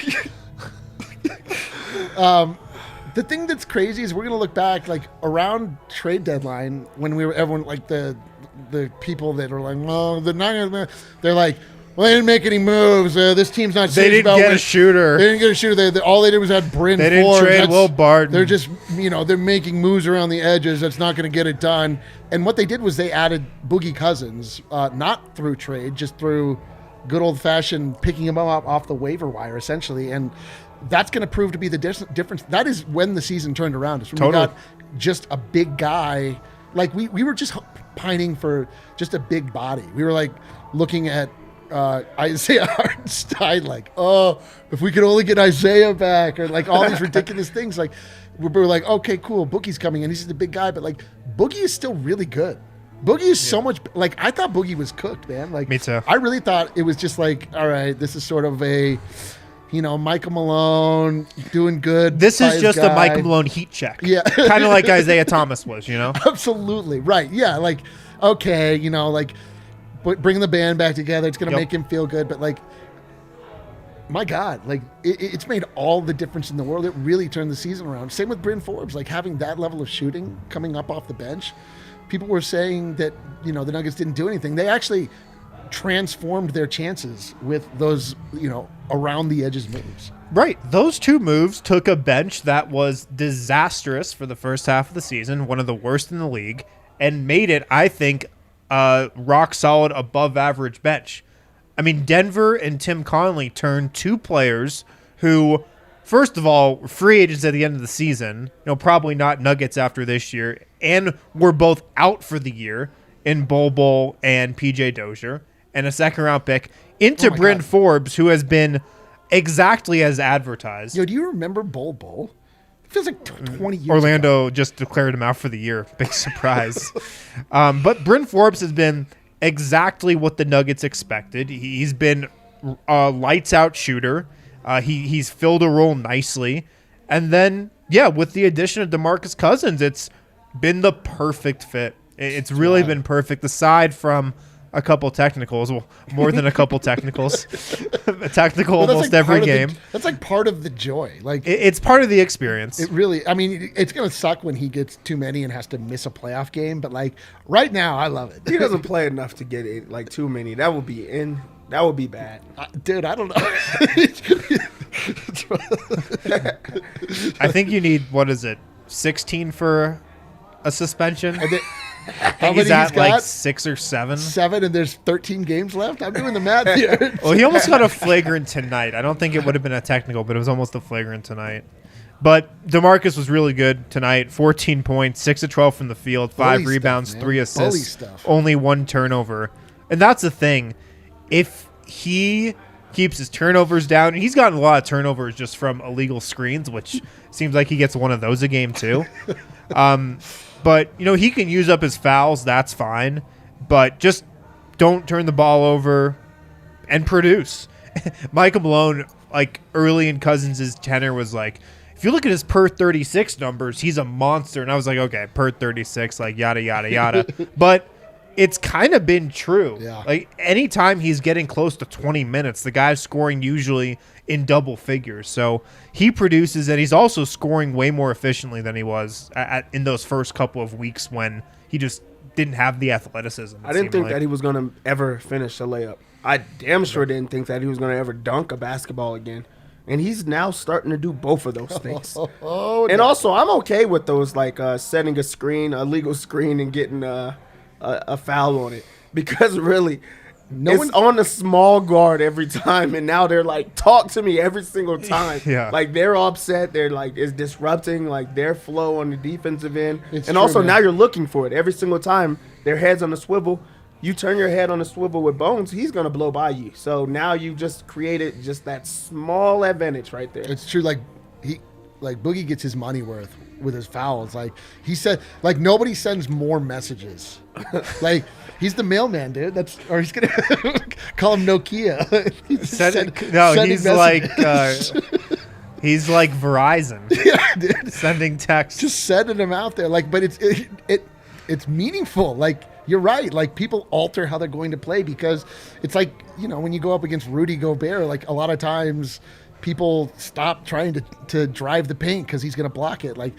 The thing that's crazy is we're gonna look back like around trade deadline when everyone like the people that are like, well, they're like, well, they didn't make any moves. This team's not.
They didn't get a shooter.
They didn't get a shooter. All they did was add Bryn Forbes.
They didn't trade Will Barton.
They're just they're making moves around the edges. That's not going to get it done. And what they did was they added Boogie Cousins, not through trade, just through good old fashioned picking him up off the waiver wire, essentially. And that's going to prove to be the difference. That is when the season turned around. It's when we got just a big guy. Like we were just pining for just a big body. We were like looking at Isaiah Hartenstein, like, oh, if we could only get Isaiah back, or like all these ridiculous things. Like we're like, okay, cool, Boogie's coming in. He's just a big guy, but like Boogie is still really good. Boogie is so much like I thought Boogie was cooked, man. Like
me too.
I really thought it was just like, all right, this is sort of a Michael Malone doing good.
This is just a Michael Malone heat check.
Yeah.
Kind of like Isaiah Thomas was,
Absolutely. Right. Yeah. Like, okay, like bringing the band back together, it's going to make him feel good. But like, my God, like it's made all the difference in the world. It really turned the season around. Same with Bryn Forbes, like having that level of shooting coming up off the bench. People were saying that, the Nuggets didn't do anything. They actually transformed their chances with those, around the edges moves.
Right. Those two moves took a bench that was disastrous for the first half of the season, one of the worst in the league, and made it, I think, a rock solid above average bench. I mean, Denver and Tim Connelly turned two players who, first of all, free agents at the end of the season, probably not Nuggets after this year, and were both out for the year in Bol and PJ Dozier, and a second-round pick into Bryn Forbes, who has been exactly as advertised.
Do you remember Bol? It feels like 20 years
Orlando
ago.
just declared him out for the year. Big surprise. But Bryn Forbes has been exactly what the Nuggets expected. He's been a lights-out shooter. He's filled a role nicely. And then, with the addition of DeMarcus Cousins, it's been the perfect fit. It's really been perfect, aside from a couple technicals. Well, more than a couple technicals. A technical almost every game.
That's like part of the joy. Like
it's part of the experience.
It really, I mean, it's going to suck when he gets too many and has to miss a playoff game. But like right now, I love it.
He doesn't play enough to get it, like too many. That would be bad.
Dude, I don't know.
I think you need, 16 for a suspension? He's at like 6 or 7.
7, and there's 13 games left. I'm doing the math here.
Well, he almost got a flagrant tonight. I don't think it would have been a technical, but it was almost a flagrant tonight. But DeMarcus was really good tonight. 14 points, 6 of 12 from the field, 5 rebounds, 3 assists, only 1 turnover. And that's the thing. If he keeps his turnovers down, and he's gotten a lot of turnovers just from illegal screens, which seems like he gets one of those a game too. But, he can use up his fouls. That's fine. But just don't turn the ball over and produce. Michael Malone, like early in Cousins' tenure, was like, if you look at his per 36 numbers, he's a monster. And I was like, okay, per 36, like yada, yada, yada. But it's kind of been true.
Yeah.
Like anytime he's getting close to 20 minutes, the guy's scoring usually in double figures. So he produces, and he's also scoring way more efficiently than he was in those first couple of weeks when he just didn't have the athleticism.
I didn't think that he was going to ever finish a layup. I damn sure didn't think that he was going to ever dunk a basketball again. And he's now starting to do both of those things. And also, I'm okay with those, like setting a screen, a legal screen, and getting a foul on it. Because really, it's on the small guard every time. And now they're like, talk to me every single time.
Yeah.
Like, they're upset. They're like, it's disrupting, like, their flow on the defensive end.
It's
and
true,
also,
man.
now you're looking for it. Every single time, their head's on the swivel. You turn your head on the swivel with Bones, he's going to blow by you. So now you've just created just that small advantage right there.
It's true. Like Boogie gets his money worth with his fouls. Like he said, like nobody sends more messages. Like he's the mailman, dude. Or he's gonna call him Nokia.
He's like Verizon.
Yeah, dude.
Sending texts.
Just sending them out there. Like, but it's it's meaningful. Like, you're right. Like, people alter how they're going to play because it's like, when you go up against Rudy Gobert, like a lot of times people stop trying to drive the paint because he's going to block it. Like,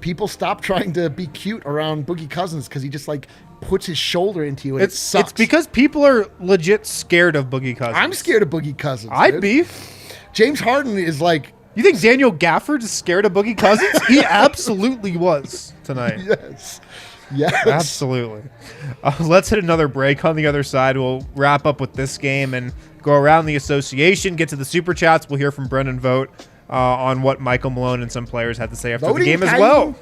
people stop trying to be cute around Boogie Cousins because he just like puts his shoulder into you and it sucks.
It's because people are legit scared of Boogie Cousins.
I'm scared of Boogie Cousins.
I'd be.
James Harden is like...
You think Daniel Gafford is scared of Boogie Cousins? He absolutely was tonight.
Yes.
Absolutely. Let's hit another break. On the other side, we'll wrap up with this game and go around the association, get to the Super Chats. We'll hear from Brendan Vogt on what Michael Malone and some players had to say after
Voting
the game
time.
as well.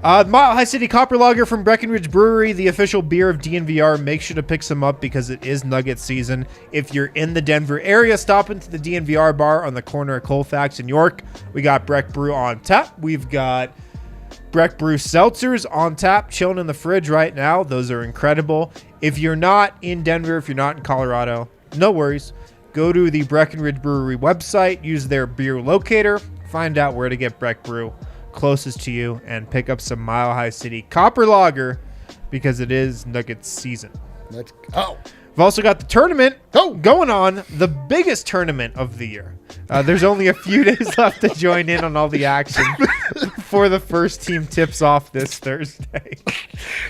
Mile High City Copper Lager from Breckenridge Brewery, the official beer of DNVR. Make sure to pick some up because it is Nugget season. If you're in the Denver area, stop into the DNVR bar on the corner of Colfax and York. We got Breck Brew on tap. We've got Breck Brew Seltzers on tap, chilling in the fridge right now. Those are incredible. If you're not in Denver, if you're not in Colorado, no worries. Go to the Breckenridge Brewery website, use their beer locator, find out where to get Breck Brew closest to you, and pick up some Mile High City Copper Lager because it is Nuggets season.
Let's go.
We've also got the tournament going on, the biggest tournament of the year. There's only a few days left to join in on all the action before the first team tips off this Thursday.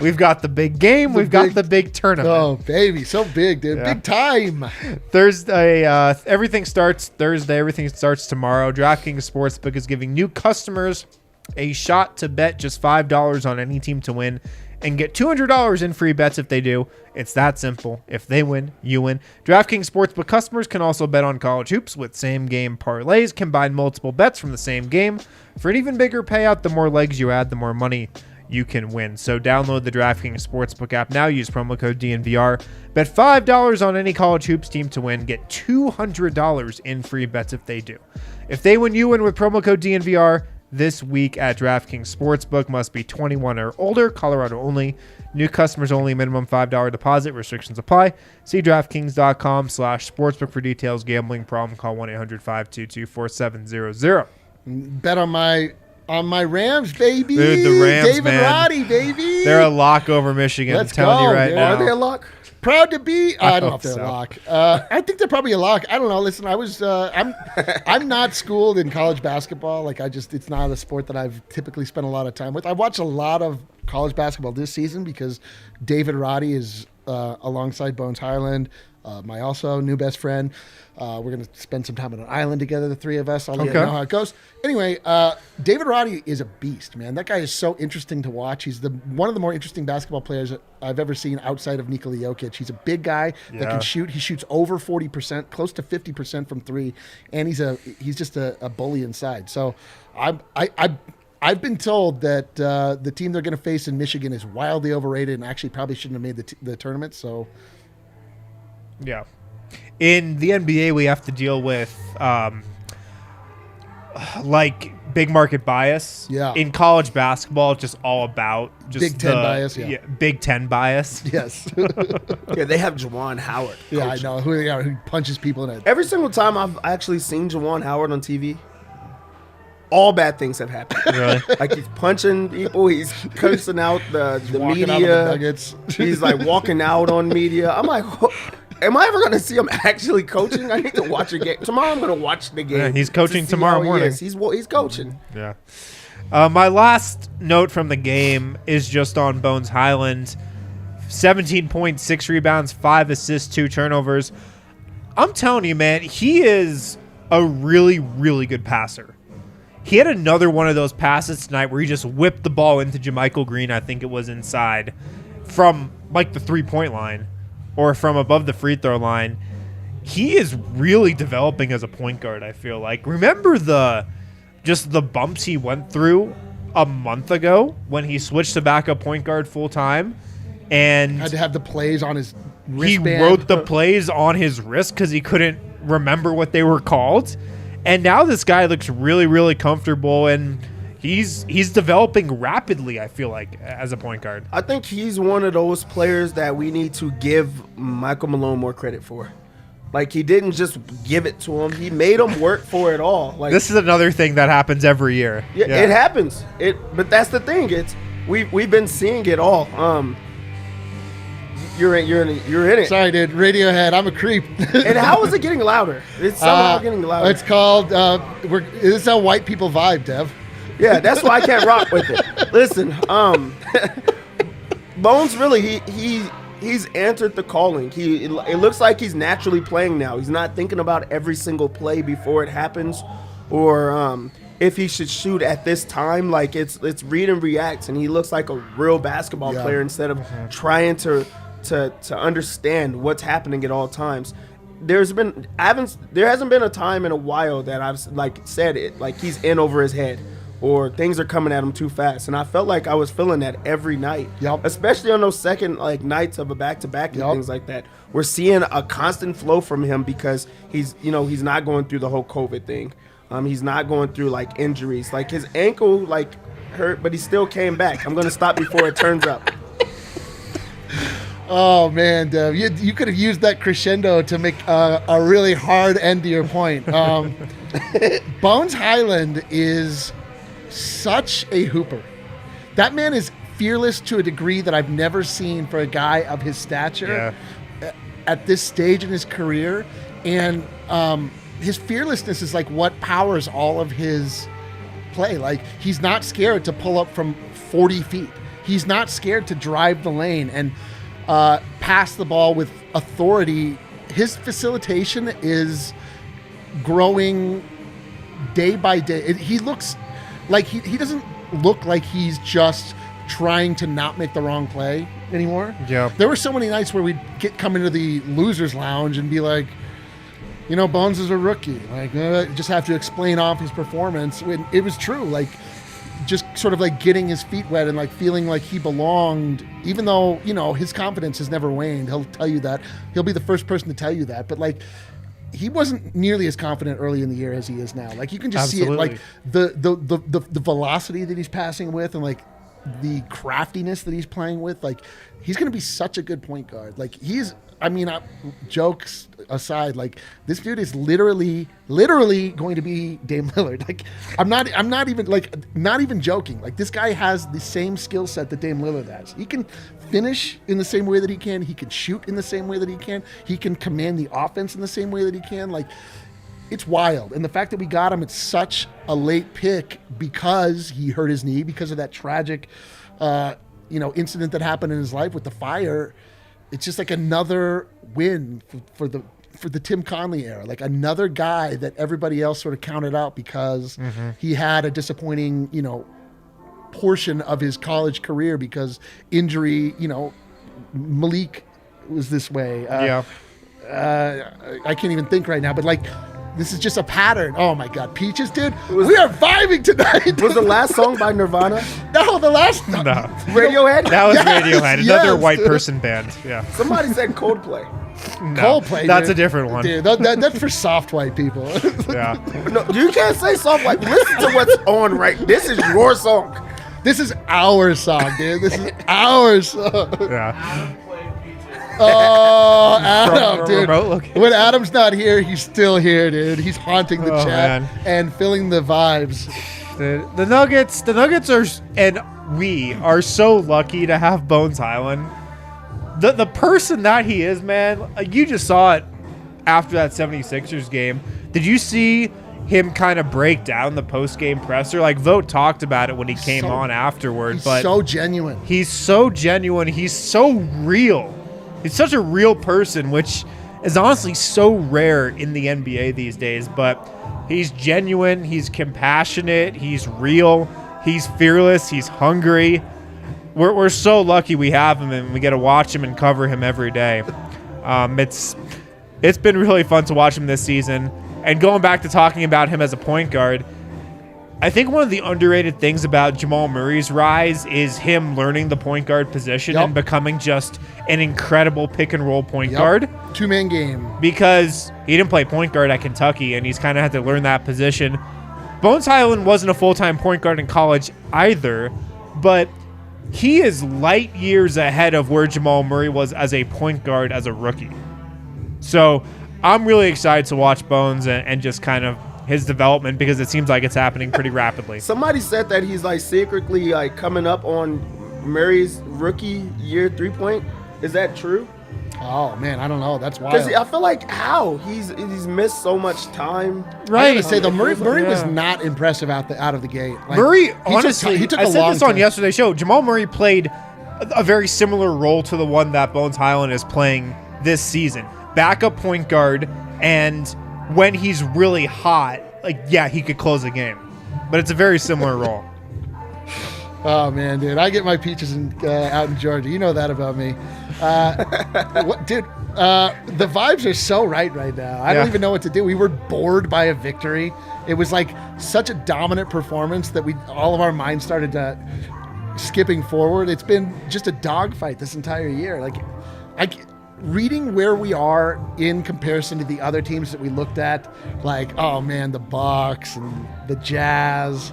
We've got the big game. We've got the big tournament.
Oh, baby. So big, dude.
Yeah.
Big time.
Thursday, everything starts Thursday. Everything starts tomorrow. DraftKings Sportsbook is giving new customers a shot to bet just $5 on any team to win and get $200 in free bets if they do. It's that simple. If they win, you win. DraftKings Sportsbook customers can also bet on college hoops with same-game parlays, combine multiple bets from the same game. For an even bigger payout, the more legs you add, the more money you can win. So download the DraftKings Sportsbook app now. Use promo code DNVR. Bet $5 on any college hoops team to win. Get $200 in free bets if they do. If they win, you win with promo code DNVR. This week at DraftKings Sportsbook. Must be 21 or older. Colorado only. New customers only. Minimum $5 deposit. Restrictions apply. See DraftKings.com/sportsbook for details. Gambling problem? Call 1-800-522-4700.
Bet on my Rams, baby.
Dude, the Rams,
David
man.
Roddy, baby.
They're a lock over Michigan.
Let's
I'm telling
go,
you right
dude.
now.
Are they a lock?
Proud to be. I don't know if
hope
they're a
so.
lock. I think they're probably a lock. I don't know. Listen, I'm not schooled in college basketball. Like, it's not a sport that I've typically spent a lot of time with. I watched a lot of college basketball this season because David Roddy is alongside Bones Highland, my also new best friend. We're going to spend some time on an island together, the three of us. I'll let you know how it goes. Anyway, David Roddy is a beast, man. That guy is so interesting to watch. He's one of the more interesting basketball players that I've ever seen outside of Nikola Jokic. He's a big guy that can shoot. He shoots over 40%, close to 50% from three, and he's just a bully inside. So I've been told that the team they're going to face in Michigan is wildly overrated and actually probably shouldn't have made the tournament. So,
yeah. In the NBA, we have to deal with like big market bias.
Yeah.
In college basketball, it's just all about just
Big Ten bias, yeah.
Big Ten bias.
yes.
Yeah, they have Juwan Howard.
Yeah, I
coaching.
know. Who punches people in the
Every single time I've actually seen Juwan Howard on TV, all bad things have happened.
Really?
Like, he's punching people, he's cursing out the
walking
media.
out of the Nuggets.
He's like walking out on media. I'm like, am I ever going to see him actually coaching? I need to watch a game. Tomorrow I'm going to watch the game.
Yeah, he's coaching
to see
tomorrow
how he
morning.
is. He's coaching.
Yeah. My last note from the game is just on Bones Highland. 17 points, 6 rebounds, 5 assists, 2 turnovers. I'm telling you, man, he is a really, really good passer. He had another one of those passes tonight where he just whipped the ball into JaMychal Green, I think it was inside, from like the 3-point line or from above the free throw line. He is really developing as a point guard, I feel like. Remember the bumps he went through a month ago when he switched to backup point guard full time? And
had to have the plays on his
he
wristband.
wrote the plays on his wrist because he couldn't remember what they were called. And now this guy looks really, really comfortable, and he's developing rapidly, I feel like, as a point guard.
I think he's one of those players that we need to give Michael Malone more credit for. Like, he didn't just give it to him. He made him work for it all. Like,
This is another thing that happens every year.
yeah, it happens. But that's the thing. we've been seeing it all. You're in it.
Sorry, dude. Radiohead. I'm a creep.
And how is it getting louder? It's somehow getting louder.
It's called. This is how white people vibe, Dev.
Yeah, that's why I can't rock with it. Listen, Bones really he's answered the calling. It looks like he's naturally playing now. He's not thinking about every single play before it happens, or if he should shoot at this time. Like it's read and react, and he looks like a real basketball player instead of trying to understand what's happening at all times. There hasn't been a time in a while that I've said it like he's in over his head or things are coming at him too fast, and I felt like I was feeling that every night. Especially on those second nights of a back-to-back and things like that. We're seeing a constant flow from him because he's not going through the whole COVID thing. He's not going through injuries. His ankle hurt, but he still came back. I'm going to stop before it turns up.
Oh man, Dev, you could have used that crescendo to make a really hard end to your point. Bones Hyland is such a hooper. That man is fearless to a degree that I've never seen for a guy of his stature at this stage in his career, and his fearlessness is what powers all of his play. He's not scared to pull up from 40 feet. He's not scared to drive the lane and pass the ball with authority. His facilitation is growing day by day. He looks like he doesn't look like he's just trying to not make the wrong play anymore. Yeah. There were so many nights where we'd come into the losers lounge and be like, Bones is a rookie. Just have to explain off his performance. It was true. Just sort of getting his feet wet and feeling like he belonged, even though, his confidence has never waned. He'll tell you that. He'll be the first person to tell you that. But he wasn't nearly as confident early in the year as he is now. You can just see it, the velocity that he's passing with and the craftiness that he's playing with. He's going to be such a good point guard. Jokes aside, this dude is literally going to be Dame Lillard. I'm not even joking. This guy has the same skill set that Dame Lillard has. He can finish in the same way that he can. He can shoot in the same way that he can. He can command the offense in the same way that he can. It's wild. And the fact that we got him at such a late pick because he hurt his knee, because of that tragic, incident that happened in his life with the fire. It's just another win for the Tim Conley era, another guy that everybody else sort of counted out because he had a disappointing, portion of his college career because injury. Malik was this way. I can't even think right now, but this is just a pattern. Oh my God, Peaches, dude, we are vibing tonight.
Was the last song by Nirvana?
No, the last.
No,
Radiohead.
That was Radiohead, another white person band. Yeah.
Somebody said Coldplay.
No,
Coldplay.
That's
dude.
a different one.
Dude, that's for soft white people.
Yeah.
No, you can't say soft white. Listen to what's on right. This is your song.
This is our song, dude. This is our song.
Yeah.
Oh, Adam, dude.
Remote
When Adam's not here, he's still here, dude. He's haunting the chat and filling the vibes.
The Nuggets are, and we are so lucky to have Bones Hyland. The person that he is, man, you just saw it after that 76ers game. Did you see him kind of break down the post-game presser? Vogt talked about it when he came on afterward.
He's so genuine.
He's so genuine. He's so real. He's such a real person, which is honestly so rare in the NBA these days. But he's genuine. He's compassionate. He's real. He's fearless. He's hungry. We're so lucky we have him, and we get to watch him and cover him every day. It's been really fun to watch him this season. And going back to talking about him as a point guard, I think one of the underrated things about Jamal Murray's rise is him learning the point guard position and becoming just an incredible pick-and-roll point guard.
Two-man game.
Because he didn't play point guard at Kentucky, and he's kind of had to learn that position. Bones Hyland wasn't a full-time point guard in college either, but he is light years ahead of where Jamal Murray was as a point guard as a rookie. So I'm really excited to watch Bones and just kind of his development because it seems like it's happening pretty rapidly.
Somebody said that he's like secretly like coming up on Murray's rookie year 3-point. Is that true?
Oh man, I don't know. That's wild.
Because I feel like how he's missed so much time.
Right.
I gotta say though, Murray was
Yeah.
not impressive out of the gate. Like,
Murray,
he
honestly,
took
I
a
said
long
this on
time.
yesterday's show. Jamal Murray played a very similar role to the one that Bones Highland is playing this season. Backup point guard, and when he's really hot, like, yeah, he could close a game. But it's a very similar role.
Oh man, dude, I get my peaches out in Georgia. You know that about me, dude. The vibes are so right now. I don't even know what to do. We were bored by a victory. It was like such a dominant performance that all of our minds started skipping forward. It's been just a dogfight this entire year. Like, reading where we are in comparison to the other teams that we looked at, like, oh man, the Bucks and the Jazz.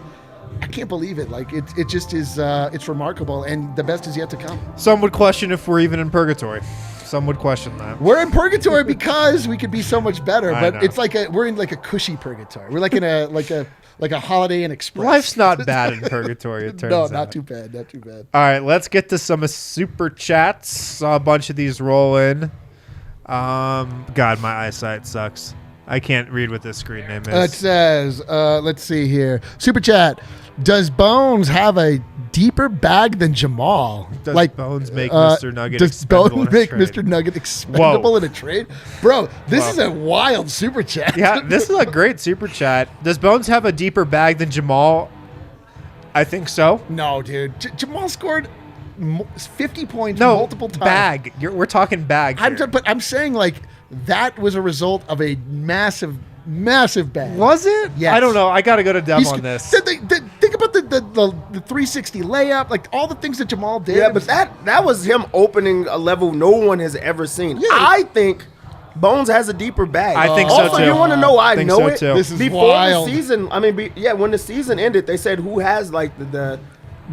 I can't believe it. Like, it just is. It's remarkable, and the best is yet to come.
Some would question if we're even in purgatory. Some would question that.
We're in purgatory because we could be so much better,
I
but
know.
it's like we're in like a cushy purgatory. We're like in a like a Holiday Inn Express.
Life's not bad in purgatory, it turns
no,
out.
not too bad. Not too bad.
All right, let's get to some super chats. Saw a bunch of these roll in. God, my eyesight sucks. I can't read what this screen name
It
is.
says, let's see here. Super chat. Does Bones have a deeper bag than Jamal?
Does Bones make Mr. Nugget
does
expendable
Bones
in a
make
trade?
Mr. Nugget expendable in a trade? Bro, this is a wild super chat.
Yeah, this is a great super chat. Does Bones have a deeper bag than Jamal? I think so.
No, dude. Jamal scored 50 points
No,
multiple times.
bag. We're talking bag here.
But I'm saying, like, that was a result of a massive bag.
Was it?
Yes.
I don't know. I got to go to Dev
He's-
on this.
Think about the 360 layup, like all the things that Jamal did.
Yeah, but that was him opening a level no one has ever seen.
Yeah.
I think Bones has a deeper bag.
I think so,
also,
too.
you want to know why I
Think
know
so,
it?
too.
This is
Before
wild.
the season, I mean, when the season ended, they said who has like the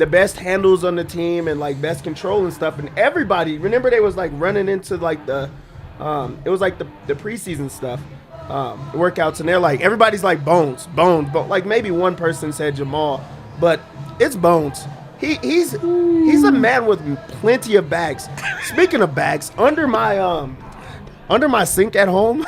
best handles on the team and like best control and stuff, and everybody. Remember, they was like running into like it was like the preseason stuff. Workouts, and they're like, everybody's like Bones. Like maybe one person said Jamal, but it's Bones. He's a man with plenty of bags. Speaking of bags, under my sink at home,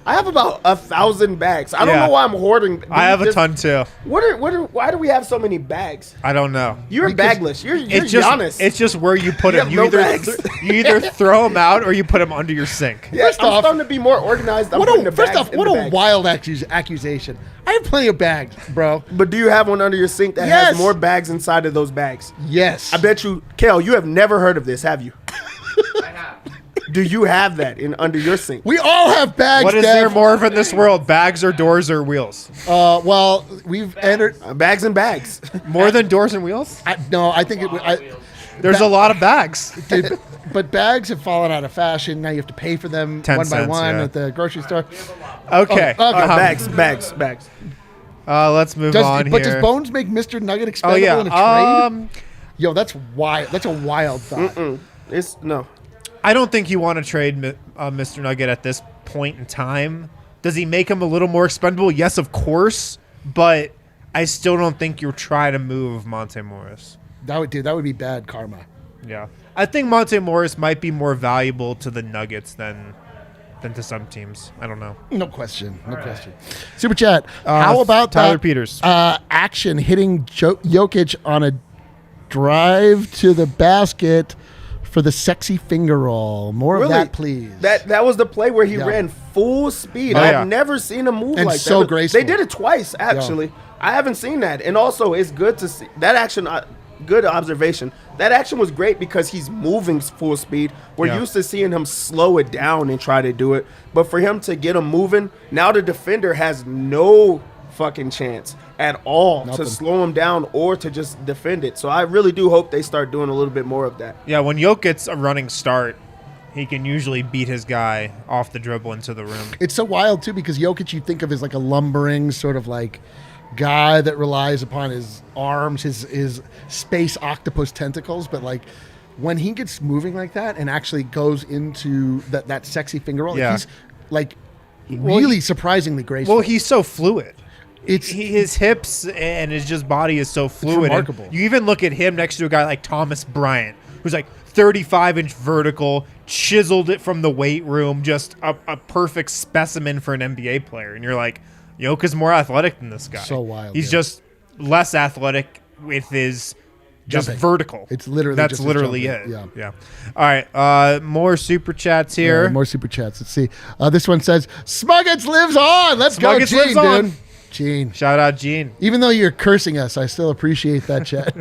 I have about 1,000 bags. I don't
Yeah.
know why I'm hoarding.
I have a ton too.
Why do we have so many bags?
I don't know.
You're bagless. You're
It's
Giannis.
just where you put
You
them.
have no bags.
You either throw them out or you put them under your sink.
yeah,
First
I'm
off-
starting to be more organized. I'm putting the
First
bags
off,
in
what
the
a
bags.
wild accusation. I have plenty of bags, bro.
But do you have one under your sink that
Yes.
has more bags inside of those bags?
Yes.
I bet you, Kel, you have never heard of this, have you?
I have.
Do you have that under your sink?
We all have bags,
What is
Dev.
there more of in this world? Bags or doors or wheels?
Well, we've entered.
Bags and bags.
More than doors and wheels?
No, I think
There's a lot of bags.
dude, but bags have fallen out of fashion. Now you have to pay for them
10
one by
cents,
one
yeah.
at the grocery store.
Okay.
Oh, okay.
Bags.
Let's move on here.
Does Bones make Mr. Nugget
Oh
expendable
yeah.
in a trade? Yo, that's wild. That's a wild thought.
No.
I don't think you want to trade Mr. Nugget at this point in time. Does he make him a little more expendable? Yes, of course. But I still don't think you're trying to move Monte Morris.
That would be bad karma.
Yeah. I think Monte Morris might be more valuable to the Nuggets than to some teams. I don't know.
No question. Super chat. How about
Tyler
that,
Peters?
action hitting Jokic on a drive to the basket for the sexy finger roll? More of
Really?
that, please.
That was the play where he
Yeah.
ran full speed.
Oh,
I've
yeah.
never seen him move
And
like
so
that.
graceful.
They did it twice, actually. I haven't seen that. And also, it's good to see that action. Good observation. That action was great because he's moving full speed. We're
Yeah.
used to seeing him slow it down and try to do it. But for him to get him moving, now the defender has no fucking chance at all
Nothing.
to slow him down or to just defend it. So I really do hope they start doing a little bit more of that.
Yeah, when Jokic's a running start, he can usually beat his guy off the dribble into the rim.
It's so wild too because Jokic you think of as like a lumbering sort of like guy that relies upon his arms, his space octopus tentacles, but like when he gets moving like that and actually goes into that sexy finger roll,
Yeah.
he's like really surprisingly graceful.
Well, he's so fluid. his hips and his just body is so fluid.
remarkable.
And you even look at him next to a guy like Thomas Bryant, who's like 35-inch vertical, chiseled it from the weight room, just a perfect specimen for an NBA player. And you're like, Jokic more athletic than this guy.
So wild,
He's
yeah.
just less athletic with his just
Jumping.
vertical.
It's literally
That's
just his
literally
jumping.
it.
Yeah.
All right. More super chats here.
Yeah, more super chats. Let's see. This one says, Smuggets lives on. Let's go,
Smuggets
Gene,
lives on.
dude. Gene.
Shout out Gene.
Even though you're cursing us, I still appreciate that chat.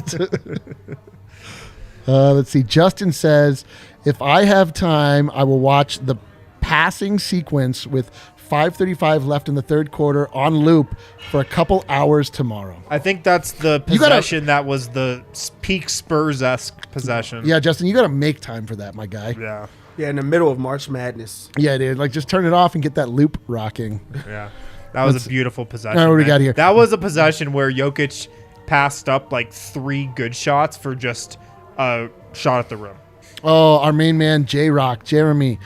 Let's see. Justin says, if I have time, I will watch the passing sequence with 5:35 left in the third quarter on loop for a couple hours tomorrow.
I think that's the
You gotta-
possession that was the peak Spurs-esque possession.
Yeah, Justin, you got to make time for that, my guy.
Yeah.
Yeah, in the middle of March Madness.
Yeah, dude. Like, just turn it off and get that loop rocking.
Yeah. That was a beautiful possession.
All right, what do we
man.
got here?
That was a possession where Jokic passed up like 3 good shots for just a shot at the rim.
Oh, our main man, J-Rock, Jeremy.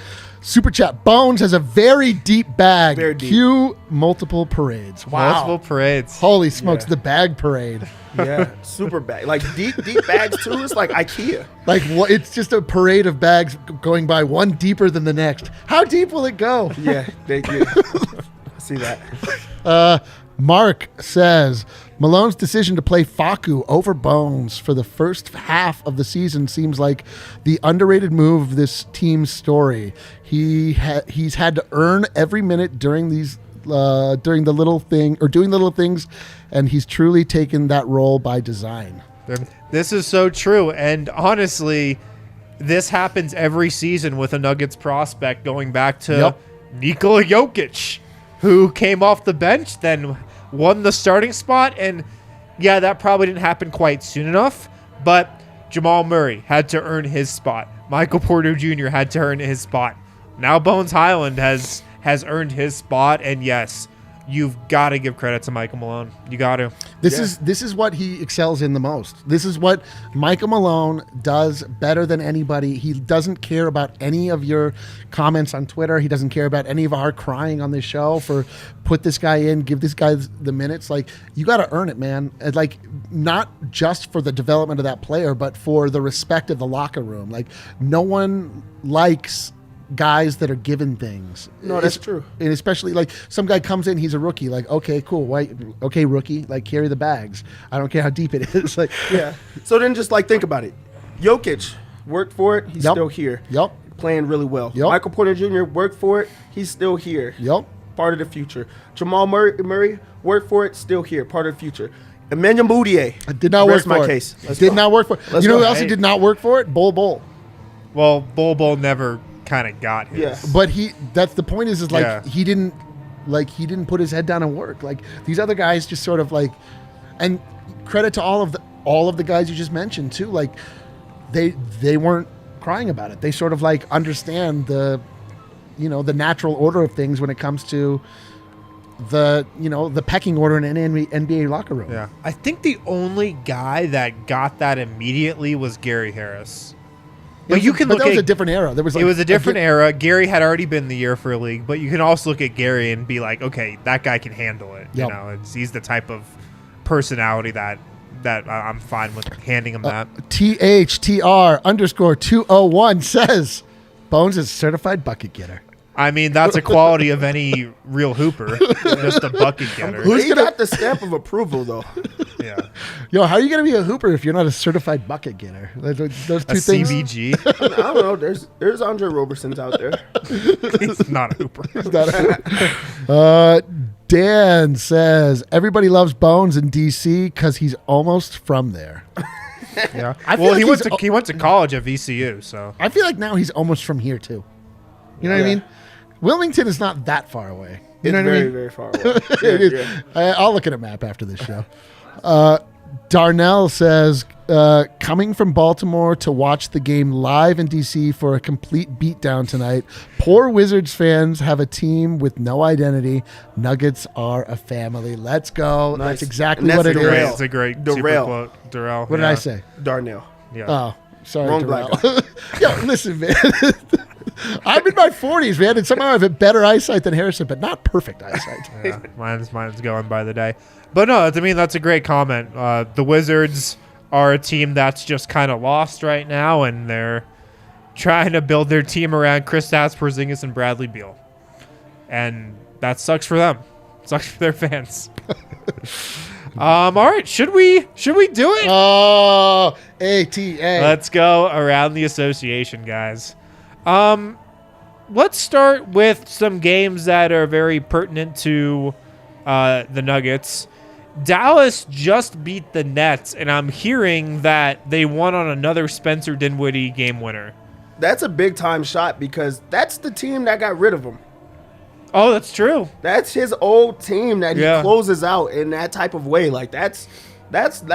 Super chat. Bones has a very deep bag.
Very deep.
Cue multiple parades. Wow.
Multiple parades.
Holy smokes,
Yeah.
the bag parade.
Yeah, super bag. Like deep bags too. It's like IKEA.
Like, what? It's just a parade of bags going by, one deeper than the next. How deep will it go?
Yeah, they do. I see that.
Mark says, Malone's decision to play Facu over Bones for the first half of the season seems like the underrated move of this team's story. He's had to earn every minute during doing the little things, and he's truly taken that role by design.
This is so true. And honestly, this happens every season with a Nuggets prospect going back to Nikola Jokic, who came off the bench, then won the starting spot. And yeah, that probably didn't happen quite soon enough, but Jamal Murray had to earn his spot. Michael Porter Jr. had to earn his spot. Now Bones Highland has earned his spot. And yes, you've got to give credit to Michael Malone. You got to.
This is what he excels in the most. This is what Michael Malone does better than anybody. He doesn't care about any of your comments on Twitter. He doesn't care about any of our crying on this show for put this guy in, give this guy the minutes. Like, you got to earn it, man. And like, not just for the development of that player, but for the respect of the locker room. Like, no one likes guys that are given things.
No, that's true.
And especially like some guy comes in, he's a rookie. Like, okay, cool. Okay, rookie. Like, carry the bags. I don't care how deep it is. Like,
Yeah. So then just like think about it. Jokic worked for it. He's
Yep.
still here.
Yep.
Playing really well.
Yep.
Michael Porter Jr. worked for it. He's still here.
Yep.
Part of the future. Jamal Murray worked for it. Still here. Part of the future. Emmanuel Mudiay.
Did not work
Rest
for
my
it.
case. Let's
Did
go.
not work for it.
Let's
You know
go.
who else who
Hey.
did not work for it? Bol.
Well, Bol never kind of got his.
Yeah.
But that's the point is like
Yeah.
he didn't put his head down and work. Like, these other guys just sort of like, and credit to all of the guys you just mentioned too. Like, they weren't crying about it. They sort of like understand the natural order of things when it comes to the pecking order in an NBA locker room.
Yeah. I think the only guy that got that immediately was Gary Harris. But you can
but
look
that was
at
a different era. There was like,
it was a different era. Gary had already been in the year for a league, but you can also look at Gary and be like, okay, that guy can handle it.
Yep.
You know, he's the type of personality that I'm fine with handing him that.
THTR_201 says Bones is certified bucket getter.
I mean, that's a quality of any real hooper, just a bucket getter.
He got the stamp of approval though.
Yeah,
Yo, how are you going to be a hooper if you're not a certified bucket getter? Those two
a
things.
CBG.
I don't know. There's Andre Roberson's out there.
He's not a hooper.
Dan says everybody loves Bones in DC because he's almost from there.
Yeah.
I feel
Well,
like
he went to college at VCU, so
I feel like now he's almost from here too. You know what I
Yeah.
mean? Wilmington is not that far away. You
It's
know what I
very,
mean?
very far away.
It is.
Yeah.
I'll look at a map after this show. Darnell says, coming from Baltimore to watch the game live in DC for a complete beatdown tonight. Poor Wizards fans have a team with no identity. Nuggets are a family. Let's go.
Nice.
That's exactly
And
what
that's
it
Darrell.
is.
it's a great
Darrell.
super quote. Darrell.
What did I say?
Darnell.
Yeah.
Oh, sorry,
Wrong
Darrell.
black
Yo, listen, man. I'm in my 40s, man, and somehow I have better eyesight than Harrison, but not perfect eyesight.
Yeah, mine's going by the day. But no, I mean, that's a great comment. The Wizards are a team that's just kind of lost right now, and they're trying to build their team around Kristaps Porzingis and Bradley Beal. And that sucks for them. Sucks for their fans. All right, should we do it?
Oh, ATA.
Let's go around the association, guys. Let's start with some games that are very pertinent to the Nuggets. Dallas just beat the Nets, and I'm hearing that they won on another Spencer Dinwiddie game winner.
That's a big time shot because that's the team that got rid of him.
Oh, that's true.
That's his old team that he
Yeah.
closes out in that type of way. Like that's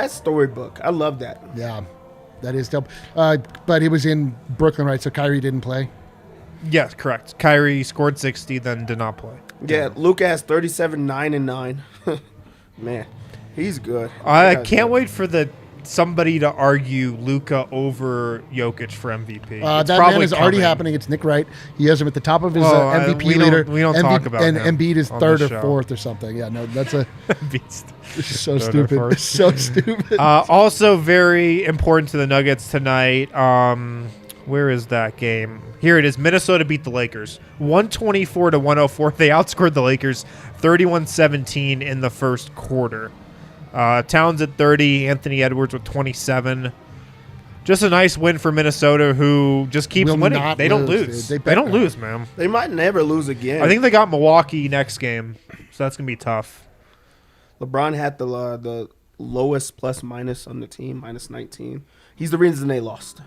storybook. I love that.
Yeah, that is dope. But he was in Brooklyn, right? So Kyrie didn't play.
Yes, correct. Kyrie scored 60, then did not play.
Yeah, Luka has 37, 9 and 9. Man, he's good.
I
That guy's
can't
good.
wait for somebody to argue Luka over Jokic for MVP.
That man is already happening. It's Nick Wright. He has him at the top of his MVP
we
leader.
we don't talk about
and
him
Embiid is
on
third
this
or
show.
fourth or something. Yeah, no, that's a
Beast.
so
Third or
stupid.
fourth.
So stupid.
Also very important to the Nuggets tonight. Where is that game? Here it is. Minnesota beat the Lakers 124-104. They outscored the Lakers 31-17 in the first quarter. Towns at 30, Anthony Edwards with 27. Just a nice win for Minnesota, who just keeps
Will
winning.
not
They don't
lose,
lose.
dude.
They don't lose, man.
They might never lose again.
I think they got Milwaukee next game, so that's gonna be tough.
LeBron had the lowest plus minus on the team, minus 19. He's the reason they lost.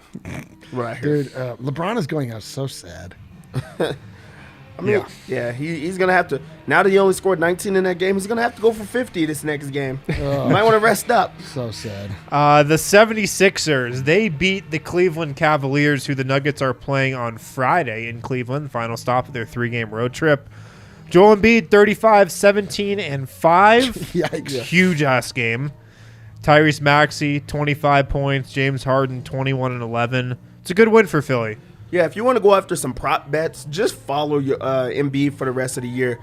Right here.
Dude, LeBron is going out so sad.
I mean, yeah, he's going to have to. Now that he only scored 19 in that game, he's going to have to go for 50 this next game. You might want to rest up.
So sad.
The 76ers, they beat the Cleveland Cavaliers, who the Nuggets are playing on Friday in Cleveland, final stop of their 3-game road trip. Joel Embiid, 35, 17, and 5.
Yikes.
Huge-ass game. Tyrese Maxey, 25 points. James Harden, 21 and 11. It's a good win for Philly.
Yeah, if you want to go after some prop bets, just follow your Embiid for the rest of the year.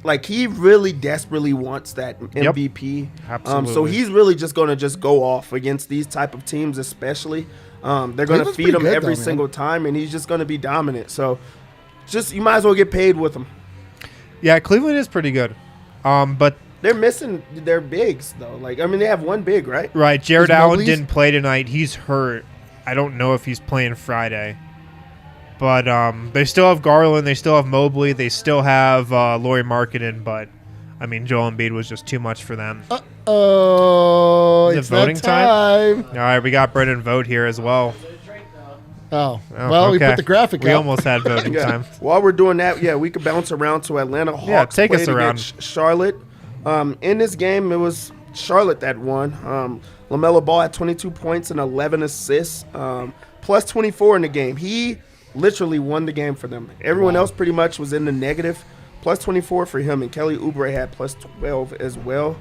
Like, he really desperately wants that MVP.
Absolutely.
So he's really just going to go off against these type of teams, especially. They're going to
Cleveland's
feed
pretty
him
good,
every
though, man.
single time, and he's just going to be dominant. So just you might as well get paid with him.
Yeah, Cleveland is pretty good. But
They're missing their bigs, though. Like, I mean, they have one big, right?
right, Jared
Is
Allen
Mobley's-
didn't play tonight. He's hurt. I don't know if he's playing Friday. But they still have Garland. They still have Mobley. They still have Lauri Markkanen. But, I mean, Joel Embiid was just too much for them.
Oh,
Is it
it's
voting
that
time?
time.
All right, we got Brendan Vogt here as well.
Oh,
Oh,
well, we
okay.
put the graphic
We
up.
almost had voting
Yeah.
time.
While we're doing that, yeah, we could bounce around to Atlanta Hawks.
Yeah, take us
played
around.
against Charlotte. In this game, it was Charlotte that won. LaMelo Ball had 22 points and 11 assists, plus 24 in the game. He literally won the game for them. Everyone else pretty much was in the negative. Plus 24 for him, and Kelly Oubre had plus 12 as well.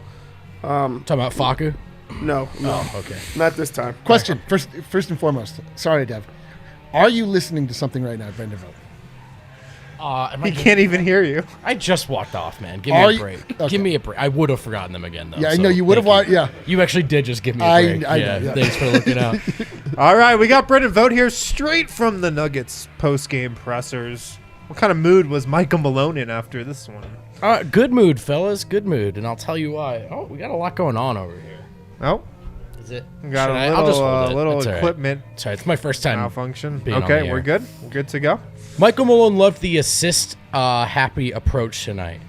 Talking about Faku?
No,
Okay.
not this time.
Question, first and foremost. Sorry, Dev. Are you listening to something right now, Brendan Vogt?
He can't even hear you.
I just walked off, man. Give
Are
me a
you-
break.
okay.
Give me a break. I would have forgotten them again, though.
Yeah, I
so
know you would have.
thank
Yeah.
You actually did just give me a
I
break.
know, yeah.
Thanks for looking out.
All right, we got Brendan Vogt here straight from the Nuggets post-game pressers. What kind of mood was Michael Malone in after this one?
Good mood, fellas. Good mood. And I'll tell you why. Oh, we got a lot going on over here.
Oh,
Is it?
we got
Should I?
a
I'll just hold
little,
it. It's all right.
equipment
Sorry, it's my first time.
malfunction.
being on
Okay,
the
we're
air.
good. We're good to go.
Michael Malone loved the assist happy approach tonight.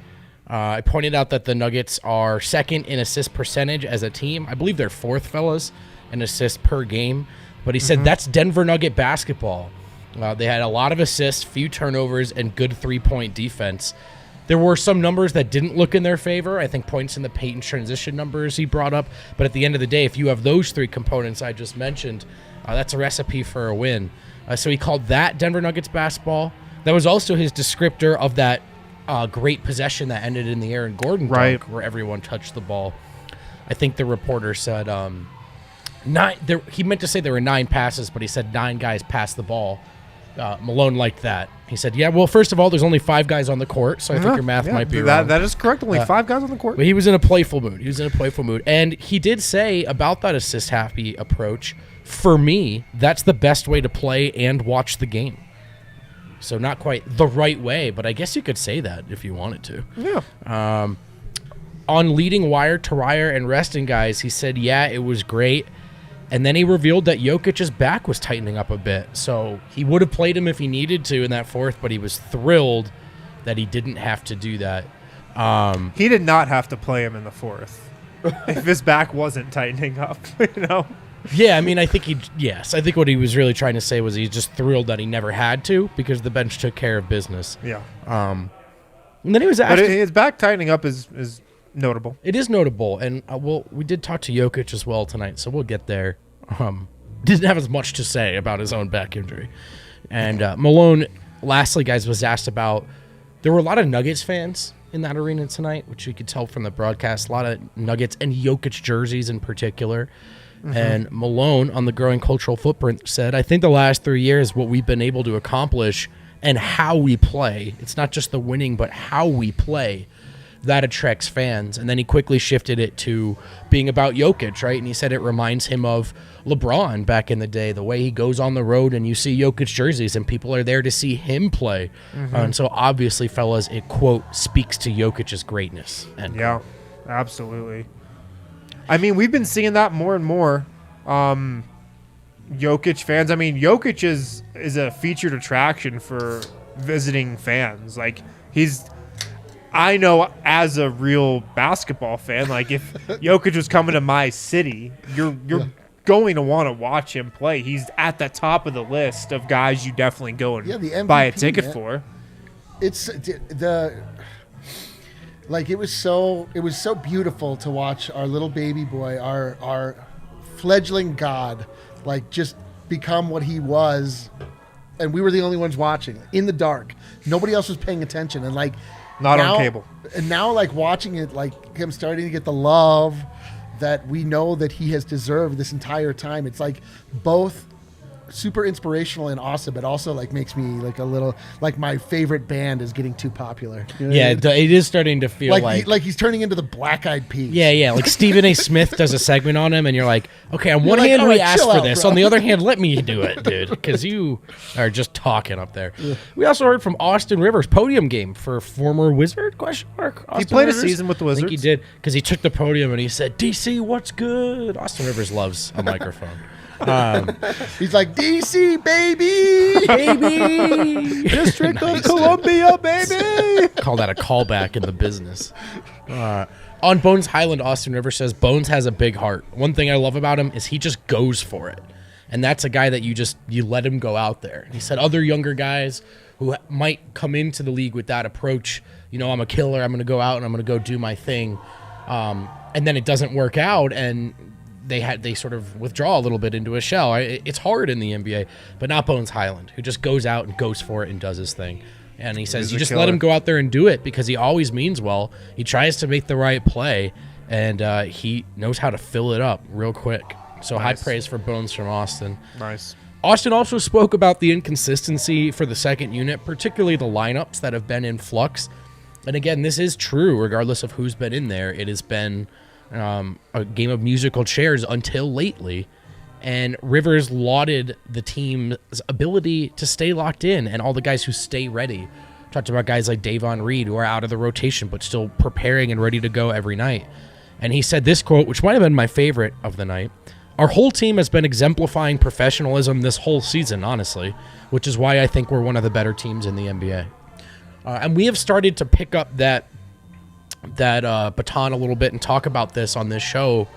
I pointed out that the Nuggets are second in assist percentage as a team. I believe they're fourth, fellas, in assists per game. But he said that's Denver Nugget basketball. They had a lot of assists, few turnovers, and good three-point defense. There were some numbers that didn't look in their favor. I think points in the paint and transition numbers he brought up. But at the end of the day, if you have those three components I just mentioned, that's a recipe for a win. So he called that Denver Nuggets basketball. That was also his descriptor of that great possession that ended in the Aaron Gordon
Right.
dunk where everyone touched the ball. I think the reporter said he meant to say there were 9 passes, but he said 9 guys passed the ball. Malone liked that. He said, yeah, well, first of all, there's only 5 guys on the court, so I think your math might be wrong.
That is correct. Only 5 guys on the court.
But he was in a playful mood. And he did say about that assist-happy approach, for me, that's the best way to play and watch the game. So not quite the right way, but I guess you could say that if you wanted to.
Yeah.
On leading wire-to-wire and resting guys, he said, yeah, it was great. And then he revealed that Jokic's back was tightening up a bit. So he would have played him if he needed to in that fourth, but he was thrilled that he didn't have to do that.
He did not have to play him in the fourth if his back wasn't tightening up, you know?
Yeah, I mean, I think what he was really trying to say was he's just thrilled that he never had to because the bench took care of business.
Yeah.
And then he was asked.
But his back tightening up is notable.
It is notable, and we did talk to Jokic as well tonight, so we'll get there. Didn't have as much to say about his own back injury. And Malone, lastly, guys, was asked about, there were a lot of Nuggets fans in that arena tonight, which you could tell from the broadcast, a lot of Nuggets and Jokic jerseys in particular. Mm-hmm. And Malone, on the growing cultural footprint, said, I think the last 3 years, what we've been able to accomplish and how we play, it's not just the winning, but how we play, that attracts fans. And then he quickly shifted it to being about Jokic, right? And he said it reminds him of LeBron back in the day, the way he goes on the road and you see Jokic jerseys and people are there to see him play. Mm-hmm. And so obviously, fellas, it, quote, speaks to Jokic's greatness.
Yeah, absolutely. I mean, we've been seeing that more and more. Jokic fans. I mean, Jokic is a featured attraction for visiting fans. Like, I know as a real basketball fan, like if Jokic was coming to my city, you're going to want to watch him play. He's at the top of the list of guys you definitely go and
MVP,
buy a ticket for.
It's it was so beautiful to watch our little baby boy, our fledgling god, like just become what he was, and we were the only ones watching in the dark. Nobody else was paying attention, and like.
Not on cable.
And now, like, watching it, like, him starting to get the love that we know that he has deserved this entire time. It's, like, both super inspirational and awesome, but also, like, makes me, like, a little, like, my favorite band is getting too popular. You know what I mean?
It is starting to feel like
he's turning into the Black Eyed Peas.
Yeah, like Stephen A. Smith does a segment on him, and you're like, okay, on one hand, we asked for this. On the other hand, let me do it, dude, because you are just talking up there. Yeah. We also heard from Austin Rivers, podium game for former Wizard, ?
He played
Rivers?
a season with the Wizards.
I think he did, because he took the podium and he said, DC, what's good? Austin Rivers loves a microphone.
He's like, DC, baby,
District of Columbia, baby.
Call that a callback in the business. On Bones Highland, Austin Rivers says Bones has a big heart. One thing I love about him is he just goes for it, and that's a guy that you let him go out there. He said other younger guys who might come into the league with that approach, I'm a killer, I'm going to go out and I'm going to go do my thing, and then it doesn't work out, and they sort of withdraw a little bit into a shell. It's hard in the NBA, but not Bones Highland, who just goes out and goes for it and does his thing. And he says you just let him go out there and do it because he always means well. He tries to make the right play, and he knows how to fill it up real quick. So High praise for Bones from Austin.
Nice.
Austin also spoke about the inconsistency for the second unit, particularly the lineups that have been in flux. And again, this is true regardless of who's been in there. It has been a game of musical chairs until lately, and Rivers lauded the team's ability to stay locked in and all the guys who stay ready. Talked about guys like Davon Reed who are out of the rotation but still preparing and ready to go every night. And he said this quote, which might have been my favorite of the night: our whole team has been exemplifying professionalism this whole season, honestly, which is why I think we're one of the better teams in the NBA. And we have started to pick up that baton a little bit and talk about this on this show.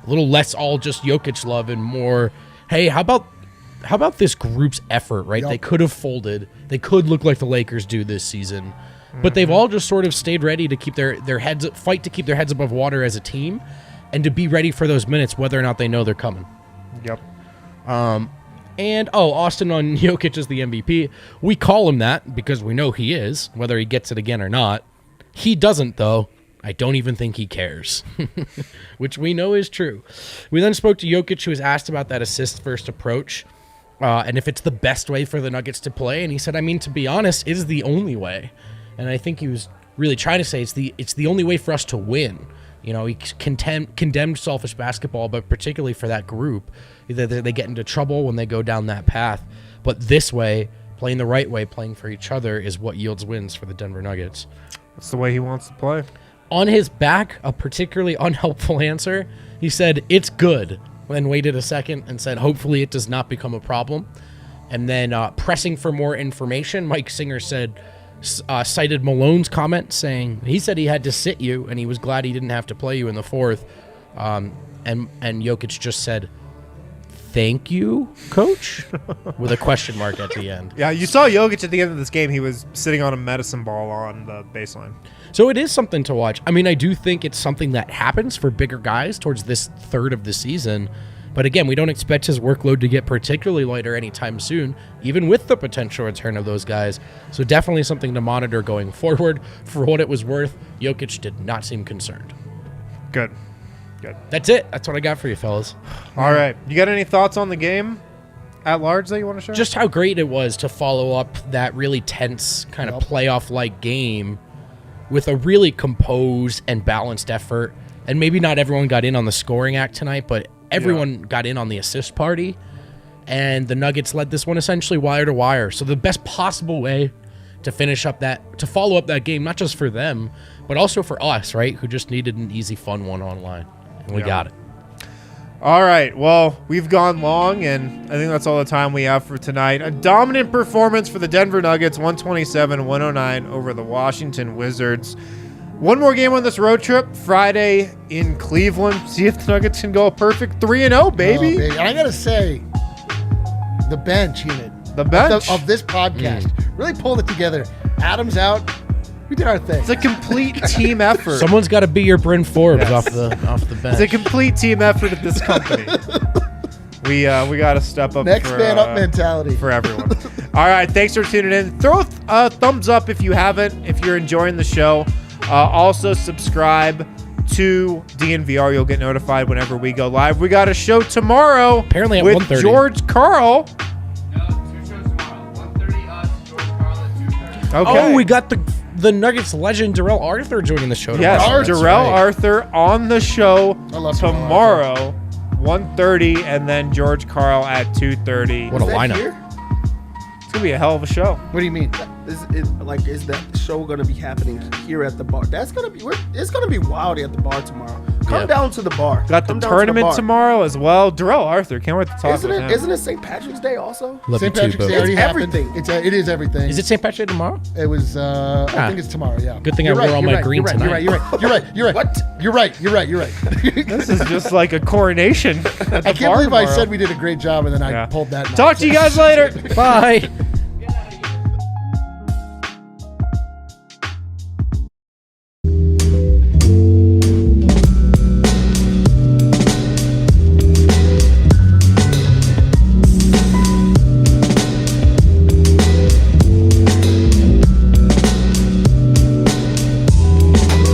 A little less all just Jokic love and more, hey, how about this group's effort, right? Yep. They could have folded. They could look like the Lakers do this season. But they've all just sort of stayed ready to keep their heads up, fight to keep their heads above water as a team and to be ready for those minutes whether or not they know they're coming.
Yep.
And Austin on Jokic is the MVP. We call him that because we know he is, whether he gets it again or not. He doesn't, though. I don't even think he cares, which we know is true. We then spoke to Jokic, who was asked about that assist-first approach. and if it's the best way for the Nuggets to play. And he said, I mean, to be honest, it is the only way. And I think he was really trying to say it's the only way for us to win. You know, he condemned selfish basketball, but particularly for that group, they get into trouble when they go down that path. But this way, playing the right way, playing for each other, is what yields wins for the Denver Nuggets.
That's the way he wants to play.
On his back, a particularly unhelpful answer, he said, it's good, then waited a second and said, hopefully it does not become a problem. And then pressing for more information, Mike Singer cited Malone's comment saying he said he had to sit you and he was glad he didn't have to play you in the fourth. And Jokic just said, thank you, coach, with a question mark at the end.
Yeah, you saw Jokic at the end of this game. He was sitting on a medicine ball on the baseline.
So it is something to watch. I mean, I do think it's something that happens for bigger guys towards this third of the season. But again, we don't expect his workload to get particularly lighter anytime soon, even with the potential return of those guys. So definitely something to monitor going forward. For what it was worth, Jokic did not seem concerned.
Good.
That's it. That's what I got for you, fellas.
All right. You got any thoughts on the game at large that you want to share?
Just how great it was to follow up that really tense kind of playoff-like game with a really composed and balanced effort. And maybe not everyone got in on the scoring act tonight, but everyone got in on the assist party. And the Nuggets led this one essentially wire to wire. So the best possible way to follow up that game, not just for them, but also for us, right? Who just needed an easy, fun one online. And we got it.
All right. Well, we've gone long, and I think that's all the time we have for tonight. A dominant performance for the Denver Nuggets, 127-109 over the Washington Wizards. One more game on this road trip, Friday in Cleveland. See if the Nuggets can go a perfect 3-0, baby.
Oh, baby. And I got to say, the bench unit of this podcast really pulled it together. Adam's out. We did our thing.
It's a complete team effort.
Someone's got to be your Bryn Forbes off the bench.
It's a complete team effort at this company. We got to step up.
Next man up mentality
for everyone. All right, thanks for tuning in. Throw a thumbs up if you haven't. If you're enjoying the show, also subscribe to DNVR. You'll get notified whenever we go live. We got a show tomorrow.
Apparently at
with
1:30.
George Carl.
No, 2 shows tomorrow. 1:30 us, George Carl at 2:30.
Okay.
Oh, we got the Nuggets legend Darrell Arthur joining the show tomorrow.
Yes, Darrell Arthur on the show
tomorrow,
1:30, and then George Carl at 2:30.
What a lineup.
It's going to be a hell of a show.
What do you mean?
Is that show going to be happening here at the bar? It's going to be wild at the bar tomorrow. Come down to the bar.
Got the tournament tomorrow as well. Darrell Arthur, can't wait to talk with him.
Isn't it St. Patrick's Day also?
Love
St.
you too,
Patrick's Day
Bo.
already
It's
happened.
everything.
It is everything.
Is it St. Patrick's Day tomorrow?
It was. I think it's tomorrow. Yeah.
Good thing I wore all my green tonight.
You're right.
What?
You're right.
This is just like a coronation.
I can't believe I said we did a great job and then I pulled that.
Talk to you guys later.
Bye.